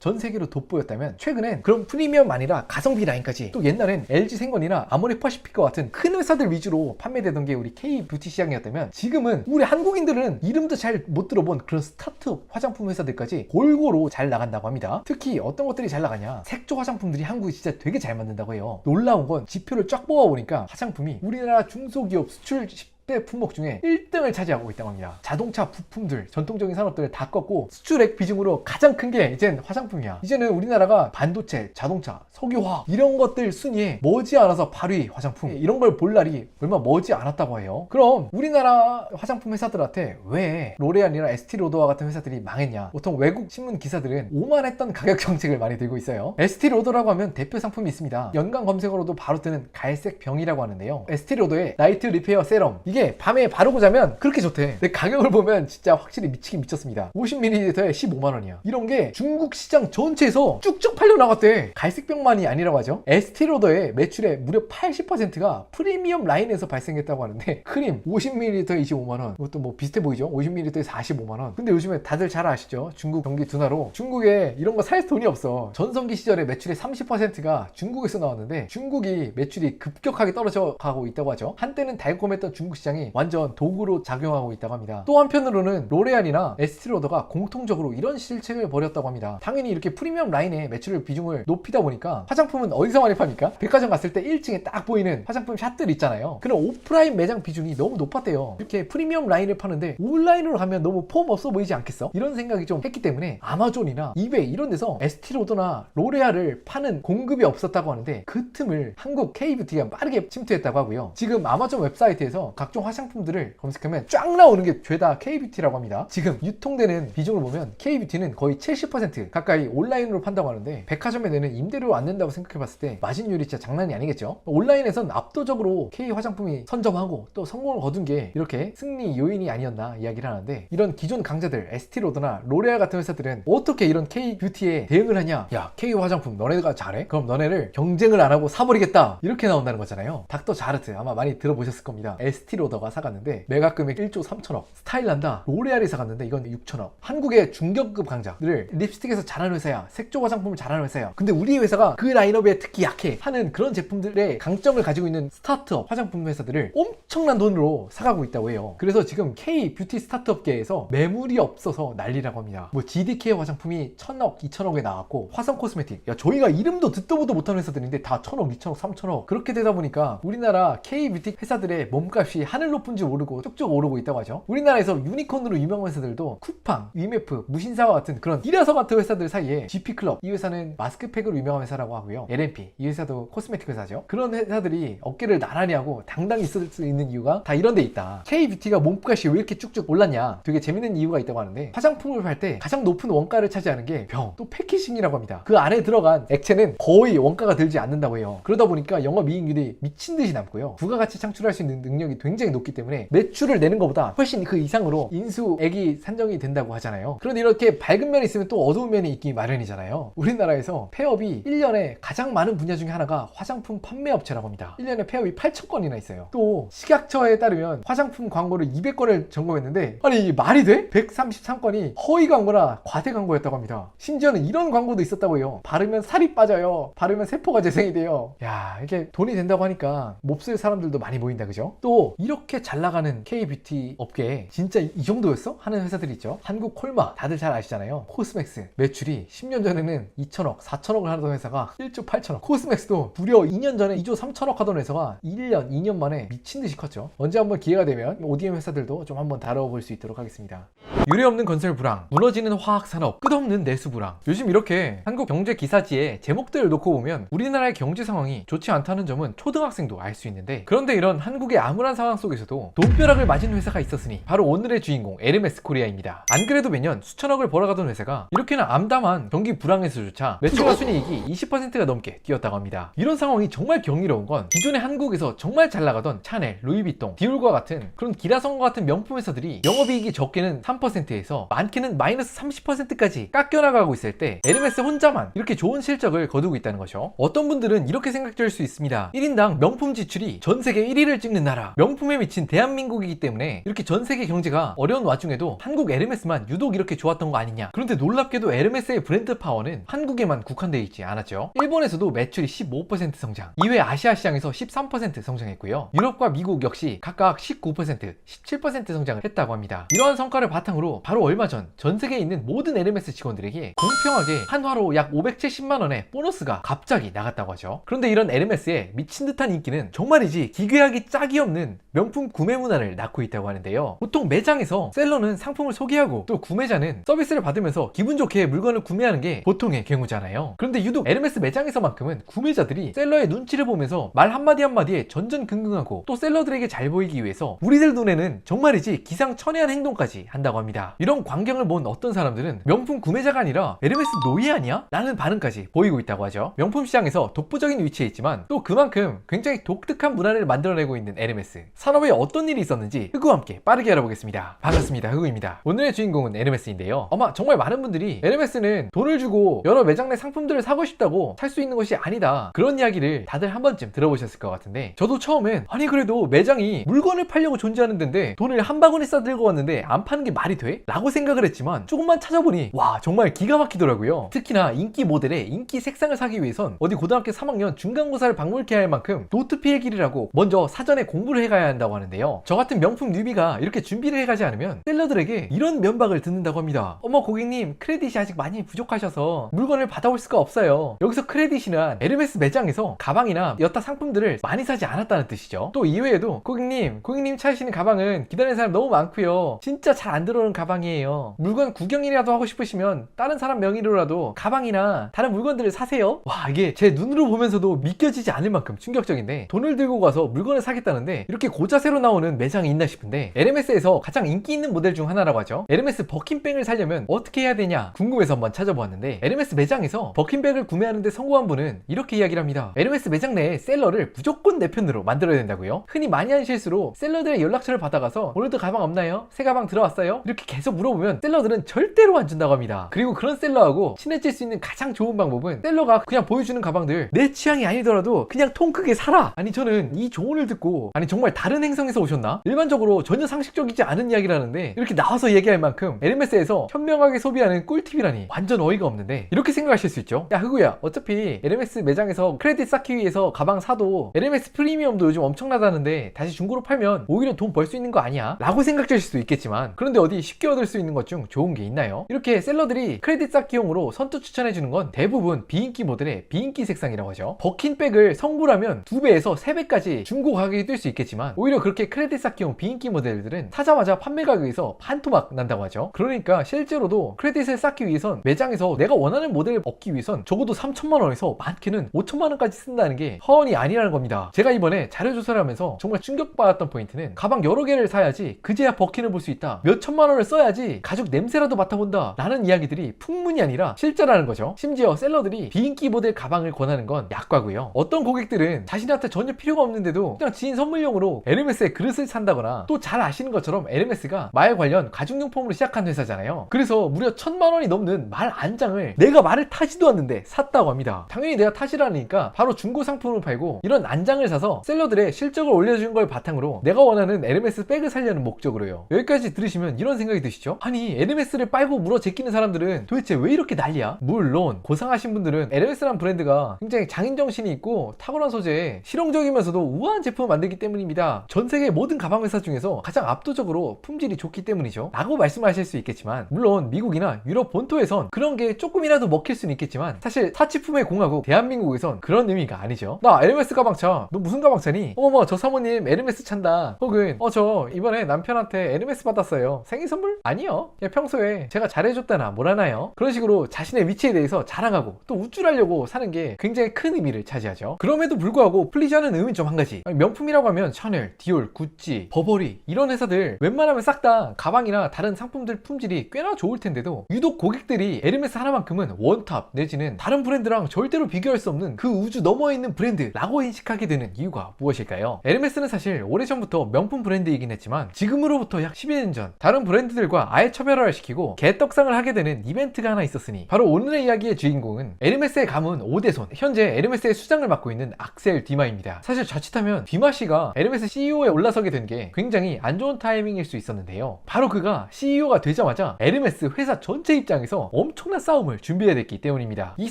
전 세계로 돋보였다면 최근엔 그런 프리미엄 아니라 가성비 라인까지, 또 옛날엔 LG생활이나 아모레퍼시픽과 같은 큰 회사들 위주로 판매되던 게 우리 K-뷰티 시장이었다면 지금은 우리 한국인들은 이름도 잘 못 들어본 그런 스타트업 화장품 회사들까지 골고루 잘 나간다고 합니다. 특히 어떤 것들이 잘 나가냐? 색조 화장품들이 한국이 진짜 되게 잘 만든다고 해요. 놀라운 건 지표를 쫙 뽑아보니까 화장품이 우리나라 중소기업 수출 10대 품목 중에 1등을 차지하고 있다고 합니다. 자동차 부품들, 전통적인 산업들을 다 꺾고 수출액 비중으로 가장 큰 게 이젠 화장품이야. 이제는 우리나라가 반도체, 자동차, 석유화학 이런 것들 순위에 머지않아서 8위 화장품, 이런 걸 볼 날이 얼마 머지 않았다고 해요. 그럼 우리나라 화장품 회사들한테 왜 로레알이나 에스티로더와 같은 회사들이 망했냐? 보통 외국 신문 기사들은 오만했던 가격 정책을 많이 들고 있어요. 에스티로더라고 하면 대표 상품이 있습니다. 연관 검색어로도 바로 뜨는 갈색 병이라고 하는데요. 에스티로더의 나이트 리페어 세럼, 이게 밤에 바르고 자면 그렇게 좋대. 근데 가격을 보면 진짜 확실히 미치긴 미쳤습니다. 50ml에 15만원이야. 이런 게 중국 시장 전체에서 쭉쭉 팔려 나갔대. 갈색병만이 아니라고 하죠. 에스티로더의 매출의 무려 80%가 프리미엄 라인에서 발생했다고 하는데, 크림 50ml에 25만원, 이것도 뭐 비슷해 보이죠? 50ml에 45만원. 근데 요즘에 다들 잘 아시죠? 중국 경기 둔화로 중국에 이런 거 살 돈이 없어. 전성기 시절에 매출의 30%가 중국에서 나왔는데 중국이 매출이 급격하게 떨어져 가고 있다고 하죠. 한때는 달콤했던 중국 시장이 완전 도구로 작용하고 있다고 합니다. 또 한편으로는 로레알이나 에스티로더가 공통적으로 이런 실책을 벌였다고 합니다. 당연히 이렇게 프리미엄 라인의 매출을 비중을 높이다 보니까 화장품은 어디서 많이 팝니까? 백화점 갔을 때 1층에 딱 보이는 화장품 샷들 있잖아요. 그런 오프라인 매장 비중이 너무 높았대요. 이렇게 프리미엄 라인을 파는데 온라인으로 가면 너무 폼 없어 보이지 않겠어? 이런 생각이 좀 했기 때문에 아마존이나 이베이 이런 데서 에스티로더나 로레알을 파는 공급이 없었다고 하는데 그 틈을 한국 K-뷰티가 빠르게 침투했다고 하고요. 지금 아마존 웹사이트에서 각종 화장품들을 검색하면 쫙 나오는 게 죄다 K-뷰티라고 합니다. 지금 유통되는 비중을 보면 K-뷰티는 거의 70% 가까이 온라인으로 판다고 하는데, 백화점에 내는 임대료 안 낸다고 생각해봤을 때 마진율이 진짜 장난이 아니겠죠. 온라인에선 압도적으로 K 화장품이 선점하고 또 성공을 거둔 게 이렇게 승리 요인이 아니었나 이야기를 하는데, 이런 기존 강자들 에스티로더나 로레알 같은 회사들은 어떻게 이런 K-뷰티에 대응을 하냐? 야, K 화장품 너네가 잘해? 그럼 너네를 경쟁을 안 하고 사버리겠다, 이렇게 나온다는 거잖아요. 닥터 자르트 아마 많이 들어보셨을 겁니다. 에스티로더가 사갔는데 매각 금액 1조 3천억, 스타일란다, 로레알이 사갔는데 이건 6천억. 한국의 중견급 강자들을 립스틱에서 잘하는 회사야, 색조 화장품을 잘하는 회사야, 근데 우리 회사가 그 라인업에 특히 약해 하는 그런 제품들의 강점을 가지고 있는 스타트업 화장품 회사들을 엄청난 돈으로 사가고 있다고 해요. 그래서 지금 K-뷰티 스타트업계에서 매물이 없어서 난리라고 합니다. 뭐 GDK 화장품이 1000억, 2000억에 나왔고, 화성 코스메틱, 야 저희가 이름도 듣도 보도 못하는 회사들인데 다 1000억, 2000억, 3000억, 그렇게 되다 보니까 우리나라 K-뷰티 회사들의 몸값이 하늘 높은 줄 모르고 쭉쭉 오르고 있다고 하죠. 우리나라에서 유니콘으로 유명한 회사들도 쿠팡, 위메프, 무신사와 같은 그런 디라서 같은 회사들 사이에 GP클럽, 이 회사는 마스크팩으로 유명한 회사라고 하고요. LMP, 이 회사도 코스메틱 회사죠. 그런 회사들이 어깨를 나란히 하고 당당히 있을 수 있는 이유가 다 이런 데 있다. K뷰티가 몸값이 왜 이렇게 쭉쭉 올랐냐, 되게 재밌는 이유가 있다고 하는데, 화장품을 팔 때 가장 높은 원가를 차지하는 게 병, 또 패키징이라고 합니다. 그 안에 들어간 액체는 거의 원가가 들지 않는다고 해요. 그러다 보니까 영업이익률이 미친 듯이 남고요. 부가가치 창출할 수 있는 능력이 굉장히 높기 때문에 매출을 내는 것보다 훨씬 그 이상으로 인수액이 산정이 된다고 하잖아요. 그런데 이렇게 밝은 면이 있으면 또 어두운 면이 있기 마련이잖아요. 우리나라에서 폐업이 1년에 가장 많은 분야 중에 하나가 화장품 판매 업체라고 합니다. 1년에 폐업이 8,000건이나 있어요. 또 식약처에 따르면 화장품 광고를 200건을 점검했는데, 아니 이게 말이 돼? 133건이 허위 광고나 과대 광고였다고 합니다. 심지어는 이런 광고도 있었다고 해요. 바르면 살이 빠져요, 바르면 세포가 재생이 돼요. 야, 이게 돈이 된다고 하니까 몹쓸 사람들도 많이 보인다, 그죠? 또 이렇게 잘 나가는 K뷰티 업계에 진짜 이 정도였어? 하는 회사들이 있죠. 한국 콜마 다들 잘 아시잖아요. 코스맥스 매출이 10년 전에는 2천억, 4천억을 하던 회사가 1조 8천억. 코스맥스도 무려 2년 전에 2조 3천억 하던 회사가 1년, 2년 만에 미친 듯이 컸죠. 언제 한번 기회가 되면 ODM 회사들도 좀 한번 다뤄볼 수 있도록 하겠습니다. 유례없는 건설 불황, 무너지는 화학 산업, 끝없는 내수 불황. 요즘 이렇게 한국 경제 기사지에 제목들을 놓고 보면 우리나라의 경제 상황이 좋지 않다는 점은 초등학생도 알 수 있는데, 그런데 이런 한국의 암울한 상황 속에서도 돈벼락을 맞은 회사가 있었으니 바로 오늘의 주인공 에르메스 코리아입니다. 안 그래도 매년 수천억을 벌어가던 회사가 이렇게는 암담한 경기 불황에서조차 매출과 순이익이 20%가 넘게 뛰었다고 합니다. 이런 상황이 정말 경이로운 건 기존의 한국에서 정말 잘 나가던 샤넬, 루이비통, 디올과 같은 그런 기라성과 같은 명품 회사들이 영업이익이 적게는 3%에서 많게는 마이너스 30%까지 깎여나가고 있을 때 에르메스 혼자만 이렇게 좋은 실적을 거두고 있다는 거죠. 어떤 분들은 이렇게 생각될 수 있습니다. 1인당 명품 지출이 전 세계 1위를 찍는 나라, 명품에 미친 대한민국이기 때문에 이렇게 전 세계 경제가 어려운 와중에도 한국 에르메스만 유독 이렇게 좋았던 거 아니냐. 그런데 놀랍게도 에르메스의 브랜드 파워는 한국에만 국한되어 있지 않았죠. 일본에서도 매출이 15% 성장, 이외 아시아 시장에서 13% 성장했고요. 유럽과 미국 역시 각각 19%, 17% 성장을 했다고 합니다. 이러한 성과를 바탕으로 바로 얼마 전 전 세계에 있는 모든 에르메스 직원들에게 공평하게 한화로 약 570만 원의 보너스가 갑자기 나갔다고 하죠. 그런데 이런 에르메스의 미친 듯한 인기는 정말이지 기괴하기 짝이 없는 명품 구매 문화를 낳고 있다고 하는데요. 보통 매장에서 셀러는 상품을 소개하고 또 구매자는 서비스를 받으면서 기분 좋게 물건을 구매하는 게 보통의 경우잖아요. 그런데 유독 에르메스 매장에서만큼은 구매자들이 셀러의 눈치를 보면서 말 한마디 한마디에 전전긍긍하고 또 셀러들에게 잘 보이기 위해서 우리들 눈에는 정말이지 기상천외한 행동까지 한다고 합니다. 이런 광경을 본 어떤 사람들은 명품 구매자가 아니라 에르메스 노예 아니야? 라는 반응까지 보이고 있다고 하죠. 명품 시장에서 독보적인 위치에 있지만 또 그만큼 굉장히 독특한 문화를 만들어내고 있는 에르메스. 산업에 어떤 일이 있었는지 흑우와 함께 빠르게 알아보겠습니다. 반갑습니다, 흑우입니다. 오늘의 주인공은 에르메스인데요. 아마 정말 많은 분들이 에르메스는 돈을 주고 여러 매장 내 상품들을 사고 싶다고 살 수 있는 것이 아니다, 그런 이야기를 다들 한 번쯤 들어보셨을 것 같은데, 저도 처음엔 아니 그래도 매장이 물건을 팔려고 존재하는 데인데 돈을 한 바구니 싸들고 왔는데 안 파는 게 말이 돼? 라고 생각을 했지만 조금만 찾아보니 와, 정말 기가 막히더라고요. 특히나 인기 모델의 인기 색상을 사기 위해선 어디 고등학교 3학년 중간고사를 박물케 할 만큼 노트 필기라고 먼저 사전에 공부를 해가야 한다고 하는데요. 저 같은 명품 뉴비가 이렇게 준비를 해가지 않으면 셀러들에게 이런 면박을 듣는다고 합니다. 어머 고객님, 크레딧이 아직 많이 부족하셔서 물건을 받아올 수가 없어요. 여기서 크레딧이란 에르메스 매장에서 가방이나 여타 상품들을 많이 사지 않았다는 뜻이죠. 또 이외에도 고객님 차시는 가방은 기다리는 사람 너무 많고요, 진짜 잘 안 들어오는 가방이에요. 물건 구경이라도 하고 싶으시면 다른 사람 명의로라도 가방이나 다른 물건들을 사세요. 와, 이게 제 눈으로 보면서도 믿겨지지 않을 만큼 충격적인데, 돈을 들고 가서 물건을 사겠다는데 이렇게 고자세로 나오는 매장이 있나 싶은데, 에르메스에서 가장 인기 있는 모델 중 하나라고 하죠. 에르메스 버킨백을 사려면 어떻게 해야 되냐 궁금해서 한번 찾아보았는데, 에르메스 매장에서 버킨백을 구매하는데 성공한 분은 이렇게 이야기를 합니다. 에르메스 매장 내에 셀러를 무조건 내 편으로 만들어야 된다고요. 흔히 많이 하는 실수로 셀러들의 연락처를 받아가서 오늘도 가방 없나요? 새 가방 들어왔어요? 이렇게 계속 물어보면 셀러들은 절대로 안 준다고 합니다. 그리고 그런 셀러하고 친해질 수 있는 가장 좋은 방법은 셀러가 그냥 보여주는 가방들 내 취향이 아니더라도 그냥 통 크게 사라. 아니 저는 이 조언을 듣고, 아니 정말 다른 행성에서 오셨나? 일반적으로 전혀 상식적이지 않은 이야기라는데 이렇게 나와서 얘기할 만큼 에르메스에서 현명하게 소비하는 꿀팁이라니 완전 어이가 없는데, 이렇게 생각하실 수 있죠. 야 흑우야, 어차피 에르메스 매장에서 크레딧 쌓기 위해서 가방 사도 에르메스 프리미엄도 요즘 엄청나다는데 다시 중고로 팔면 오히려 돈 벌 수 있는 거 아니야? 라고 생각하실 수도 있겠지만, 그런데 어디 어디 쉽게 얻을 수 있는 것 중 좋은 게 있나요? 이렇게 셀러들이 크레딧 쌓기용으로 선뜻 추천해주는 건 대부분 비인기 모델의 비인기 색상이라고 하죠. 버킨 백을 성불하면 2배에서 3배까지 중고 가격이 뛸 수 있겠지만 오히려 그렇게 크레딧 쌓기용 비인기 모델들은 사자마자 판매 가격에서 반토막 난다고 하죠. 그러니까 실제로도 크레딧을 쌓기 위해선 매장에서 내가 원하는 모델을 얻기 위해선 적어도 3천만원에서 많게는 5천만원까지 쓴다는 게 허언이 아니라는 겁니다. 제가 이번에 자료조사를 하면서 정말 충격받았던 포인트는 가방 여러 개를 사야지 그제야 버킨을 볼 수 있다, 몇 천만원을 써야지 가죽 냄새라도 맡아본다 라는 이야기들이 풍문이 아니라 실제라는 거죠. 심지어 셀러들이 비인기 모델 가방을 권하는 건 약과고요. 어떤 고객들은 자신한테 전혀 필요가 없는데도 그냥 지인 선물용으로 에르메스의 그릇을 산다거나, 또 잘 아시는 것처럼 에르메스가 말 관련 가죽용품으로 시작한 회사잖아요. 그래서 무려 1,000만원이 넘는 말 안장을 내가 말을 타지도 않는데 샀다고 합니다. 당연히 내가 타지라니까 바로 중고 상품으로 팔고, 이런 안장을 사서 셀러들의 실적을 올려준 걸 바탕으로 내가 원하는 에르메스 백을 살려는 목적으로요. 여기까지 들으시면 이런 생각이 드시죠? 아니 에르메스를 빨고 물어 제끼는 사람들은 도대체 왜 이렇게 난리야? 물론 고상하신 분들은 에르메스란 브랜드가 굉장히 장인정신이 있고 탁월한 소재에 실용적이면서도 우아한 제품을 만들기 때문입니다. 전 세계 모든 가방 회사 중에서 가장 압도적으로 품질이 좋기 때문이죠 라고 말씀하실 수 있겠지만, 물론 미국이나 유럽 본토에선 그런 게 조금이라도 먹힐 수는 있겠지만 사실 사치품의 공화국 대한민국에선 그런 의미가 아니죠. 나 에르메스 가방 차. 너 무슨 가방 차니? 어머머 저 사모님 에르메스 찬다. 혹은 저 이번에 남편한테 에르메스 받았어요. 생일 선물? 아니요. 그냥 평소에 제가 잘해줬다나 뭐라나요? 그런 식으로 자신의 위치에 대해서 자랑하고 또 우쭐하려고 사는 게 굉장히 큰 의미를 차지하죠. 그럼에도 불구하고 풀리지 않은 의미는 좀 한 가지. 명품이라고 하면 샤넬, 디올, 구찌, 버버리 이런 회사들 웬만하면 싹 다 가방이나 다른 상품들 품질이 꽤나 좋을 텐데도 유독 고객들이 에르메스 하나만큼은 원탑 내지는 다른 브랜드랑 절대로 비교할 수 없는 그 우주 너머에 있는 브랜드라고 인식하게 되는 이유가 무엇일까요? 에르메스는 사실 오래전부터 명품 브랜드이긴 했지만 지금으로부터 약 12년 전 다른 브랜드들과 아예 차별화를 시키고 개떡상을 하게 되는 이벤트가 하나 있었으니, 바로 오늘의 이야기의 주인공은 에르메스의 가문 오대손, 현재 에르메스의 수장을 맡고 있는 악셀 디마입니다. 사실 자칫하면 디마 씨가 에르메스 CEO에 올라서게 된 게 굉장히 안 좋은 타이밍일 수 있었는데요. 바로 그가 CEO가 되자마자 에르메스 회사 전체 입장에서 엄청난 싸움을 준비해야 됐기 때문입니다. 이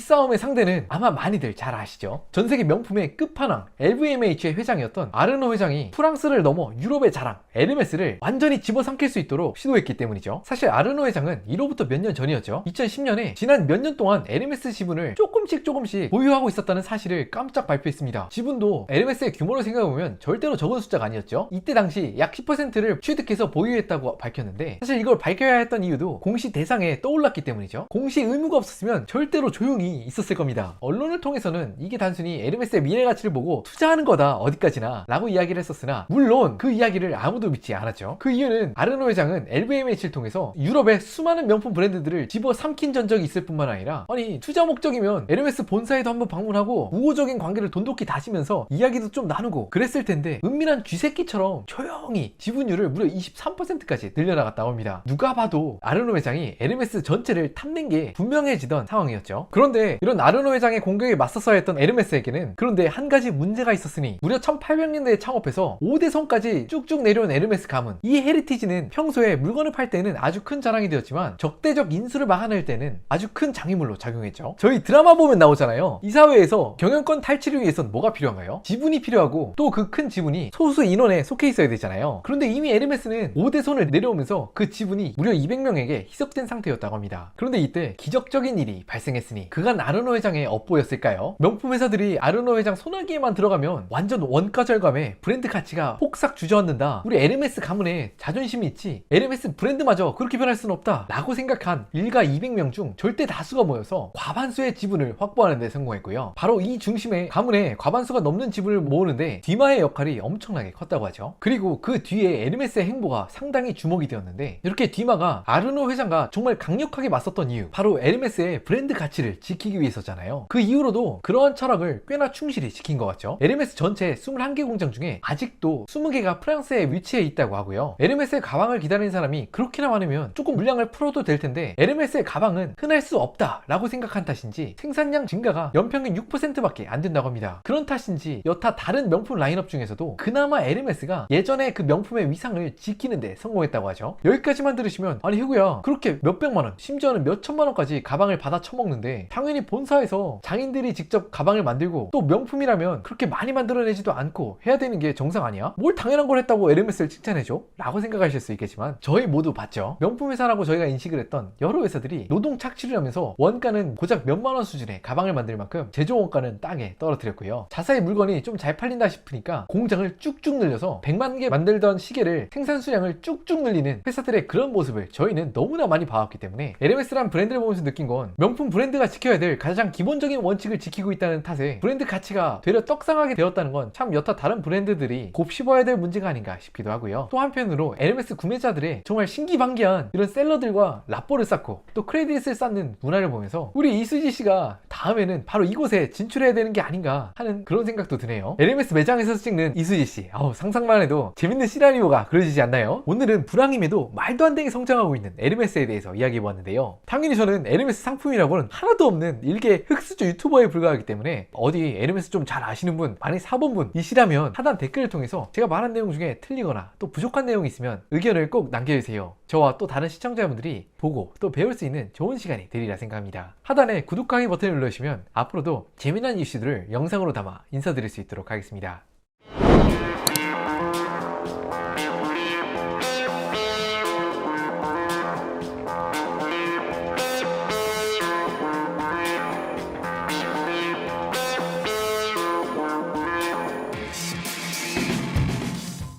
싸움의 상대는 아마 많이들 잘 아시죠? 전세계 명품의 끝판왕 LVMH의 회장이었던 아르노 회장이 프랑스를 넘어 유럽의 자랑 에르메스를 완전히 집어삼킬 수 있도록 시도했기 때문이죠. 사실 아르노 회장은 이로부터 몇 년 전이었죠. 2010년에 지난 몇 년 동안 에르메스 지분을 조금씩 보유하고 있었다는 사실을 깜짝 발표했습니다. 지분도 에르메스의 규모를 생각해보면 절대로 적은 숫자가 아니었죠. 이때 당시 약 10%를 취득해서 보유했다고 밝혔는데, 사실 이걸 밝혀야 했던 이유도 공시 대상에 떠올랐기 때문이죠. 공시 의무가 없었으면 절대로 조용히 있었을 겁니다. 언론을 통해서는 이게 단순히 에르메스의 미래 가치를 보고 투자하는 거다 어디까지나 라고 이야기를 했었으나, 물론 그 이야기를 아무도 믿지 않았죠. 그 이유는 아르노 회장은 LVMH를 통해서 유럽의 수많은 명품 브랜드들을 집어삼킨 전적이 있을 뿐만 아니라, 아니 투자 목적이면 에르메스 본사에도 한번 방문하고 우호적인 관계를 돈독히 다지면서 이야기도 좀 나누고 그랬을 텐데, 은밀한 쥐새끼처럼 조용히 지분율을 무려 23%까지 늘려나갔다고 합니다. 누가 봐도 아르노 회장이 에르메스 전체를 탐낸 게 분명해지던 상황이었죠. 그런데 이런 아르노 회장의 공격에 맞서서야 했던 에르메스에게는 그런데 한 가지 문제가 있었으니, 무려 1800년대에 창업해서 5대손까지 쭉쭉 내려온 에르메스 가문, 이 헤리티지는 평소에 물건을 팔 때는 아주 큰 자랑이 되었지만 적대적 인수를 막아낼 때는 아주 큰 장애물로 작용했죠. 저희 드라마 보면 나오잖아요. 이 사회에서 경영권 탈취를 위해선 뭐가 필요한가요? 지분이 필요하고, 또 그 큰 지분이 소수 인원에 속해 있어야 되잖아요. 그런데 이미 에르메스는 5대손을 내려오면서 그 지분이 무려 200명에게 희석된 상태였다고 합니다. 그런데 이때 기적적인 일이 발생했으니 그간 아르노 회장의 업보였을까요? 명품 회사들이 아르노 회장 손아귀에만 들어가면 완전 원가 절감에 브랜드 가치가 폭삭 주저앉는다, 우리 에르메스 가문에 자존심이 있지, 에르메스 브랜드마저 그렇게 변할 수는 없다 라고 생각한 일가 200명 중 절대 다수가 모여서 과반수의 지분을 확보하는 데 성공했고요. 바로 이 중심에 가문의 과반수가 넘는 지분을 모으는데 디마의 역할이 엄청나게 컸다고 하죠. 그리고 그 뒤에 에르메스의 행보가 상당히 주목이 되었는데, 이렇게 디마가 아르노 회장과 정말 강력하게 맞섰던 이유, 바로 에르메스의 브랜드 가치를 지키기 위해서잖아요. 그 이후로도 그러한 철학을 꽤나 충실히 지킨 것 같죠. 에르메스 전체 21개 공장 중에 아직도 20개가 프랑스에 위치해 있다고 하고요. 에르메스의 가방을 기다리는 사람이 그렇게나 많으면 조금 물량을 풀어도 될 텐데, 에르메스의 가방은 흔할 수 없다 라고 생각한 탓인지 생산량 증가가 연평균 6%밖에 안 된다고 합니다. 그런 탓인지 여타 다른 명품 라인업 중에서도 그나마 에르메스가 예전에 그 명품의 위상을 지키는데 성공했다고 하죠. 여기까지만 들으시면, 아니 휴구야 그렇게 몇백만원 심지어는 몇천만원까지 가방을 받아 처먹는데 당연히 본사에서 장인들이 직접 가방을 만들고 또 명품이라면 그렇게 많이 만들어내지도 않고 해야 되는 게 정상 아니야? 뭘 당연한 걸 했다고 에르메스를 칭찬해줘? 라고 생각하실 수 있겠지만, 거의 모두 봤죠. 명품 회사라고 저희가 인식을 했던 여러 회사들이 노동 착취를 하면서 원가는 고작 몇만 원 수준의 가방을 만들 만큼 제조 원가는 땅에 떨어뜨렸고요. 자사의 물건이 좀 잘 팔린다 싶으니까 공장을 쭉쭉 늘려서 100만 개 만들던 시계를 생산 수량을 쭉쭉 늘리는 회사들의 그런 모습을 저희는 너무나 많이 봐왔기 때문에 에르메스란 브랜드를 보면서 느낀 건 명품 브랜드가 지켜야 될 가장 기본적인 원칙을 지키고 있다는 탓에 브랜드 가치가 되려 떡상하게 되었다는 건 참 여타 다른 브랜드들이 곱씹어야 될 문제가 아닌가 싶기도 하고요. 또 한편으로 에르메스 구매자들의 정말 신기반기한 이런 셀러들과 라뽀를 쌓고 또 크레딧을 쌓는 문화를 보면서 우리 이수지 씨가 다음에는 바로 이곳에 진출해야 되는 게 아닌가 하는 그런 생각도 드네요. 에르메스 매장에서 찍는 이수지 씨, 상상만 해도 재밌는 시나리오가 그려지지 않나요? 오늘은 불황임에도 말도 안 되게 성장하고 있는 에르메스에 대해서 이야기해보았는데요. 당연히 저는 에르메스 상품이라고는 하나도 없는 일개 흑수저 유튜버에 불과하기 때문에 어디 에르메스 좀 잘 아시는 분, 만약 사본 분이시라면 하단 댓글을 통해서 제가 말한 내용 중에 틀리거나 또 부족한 내용이 있으면 의견을 꼭 남겨주세요. 저와 또 다른 시청자분들이 보고 또 배울 수 있는 좋은 시간이 되리라 생각합니다. 하단에 구독하기 버튼을 눌러주시면 앞으로도 재미난 이슈들을 영상으로 담아 인사드릴 수 있도록 하겠습니다.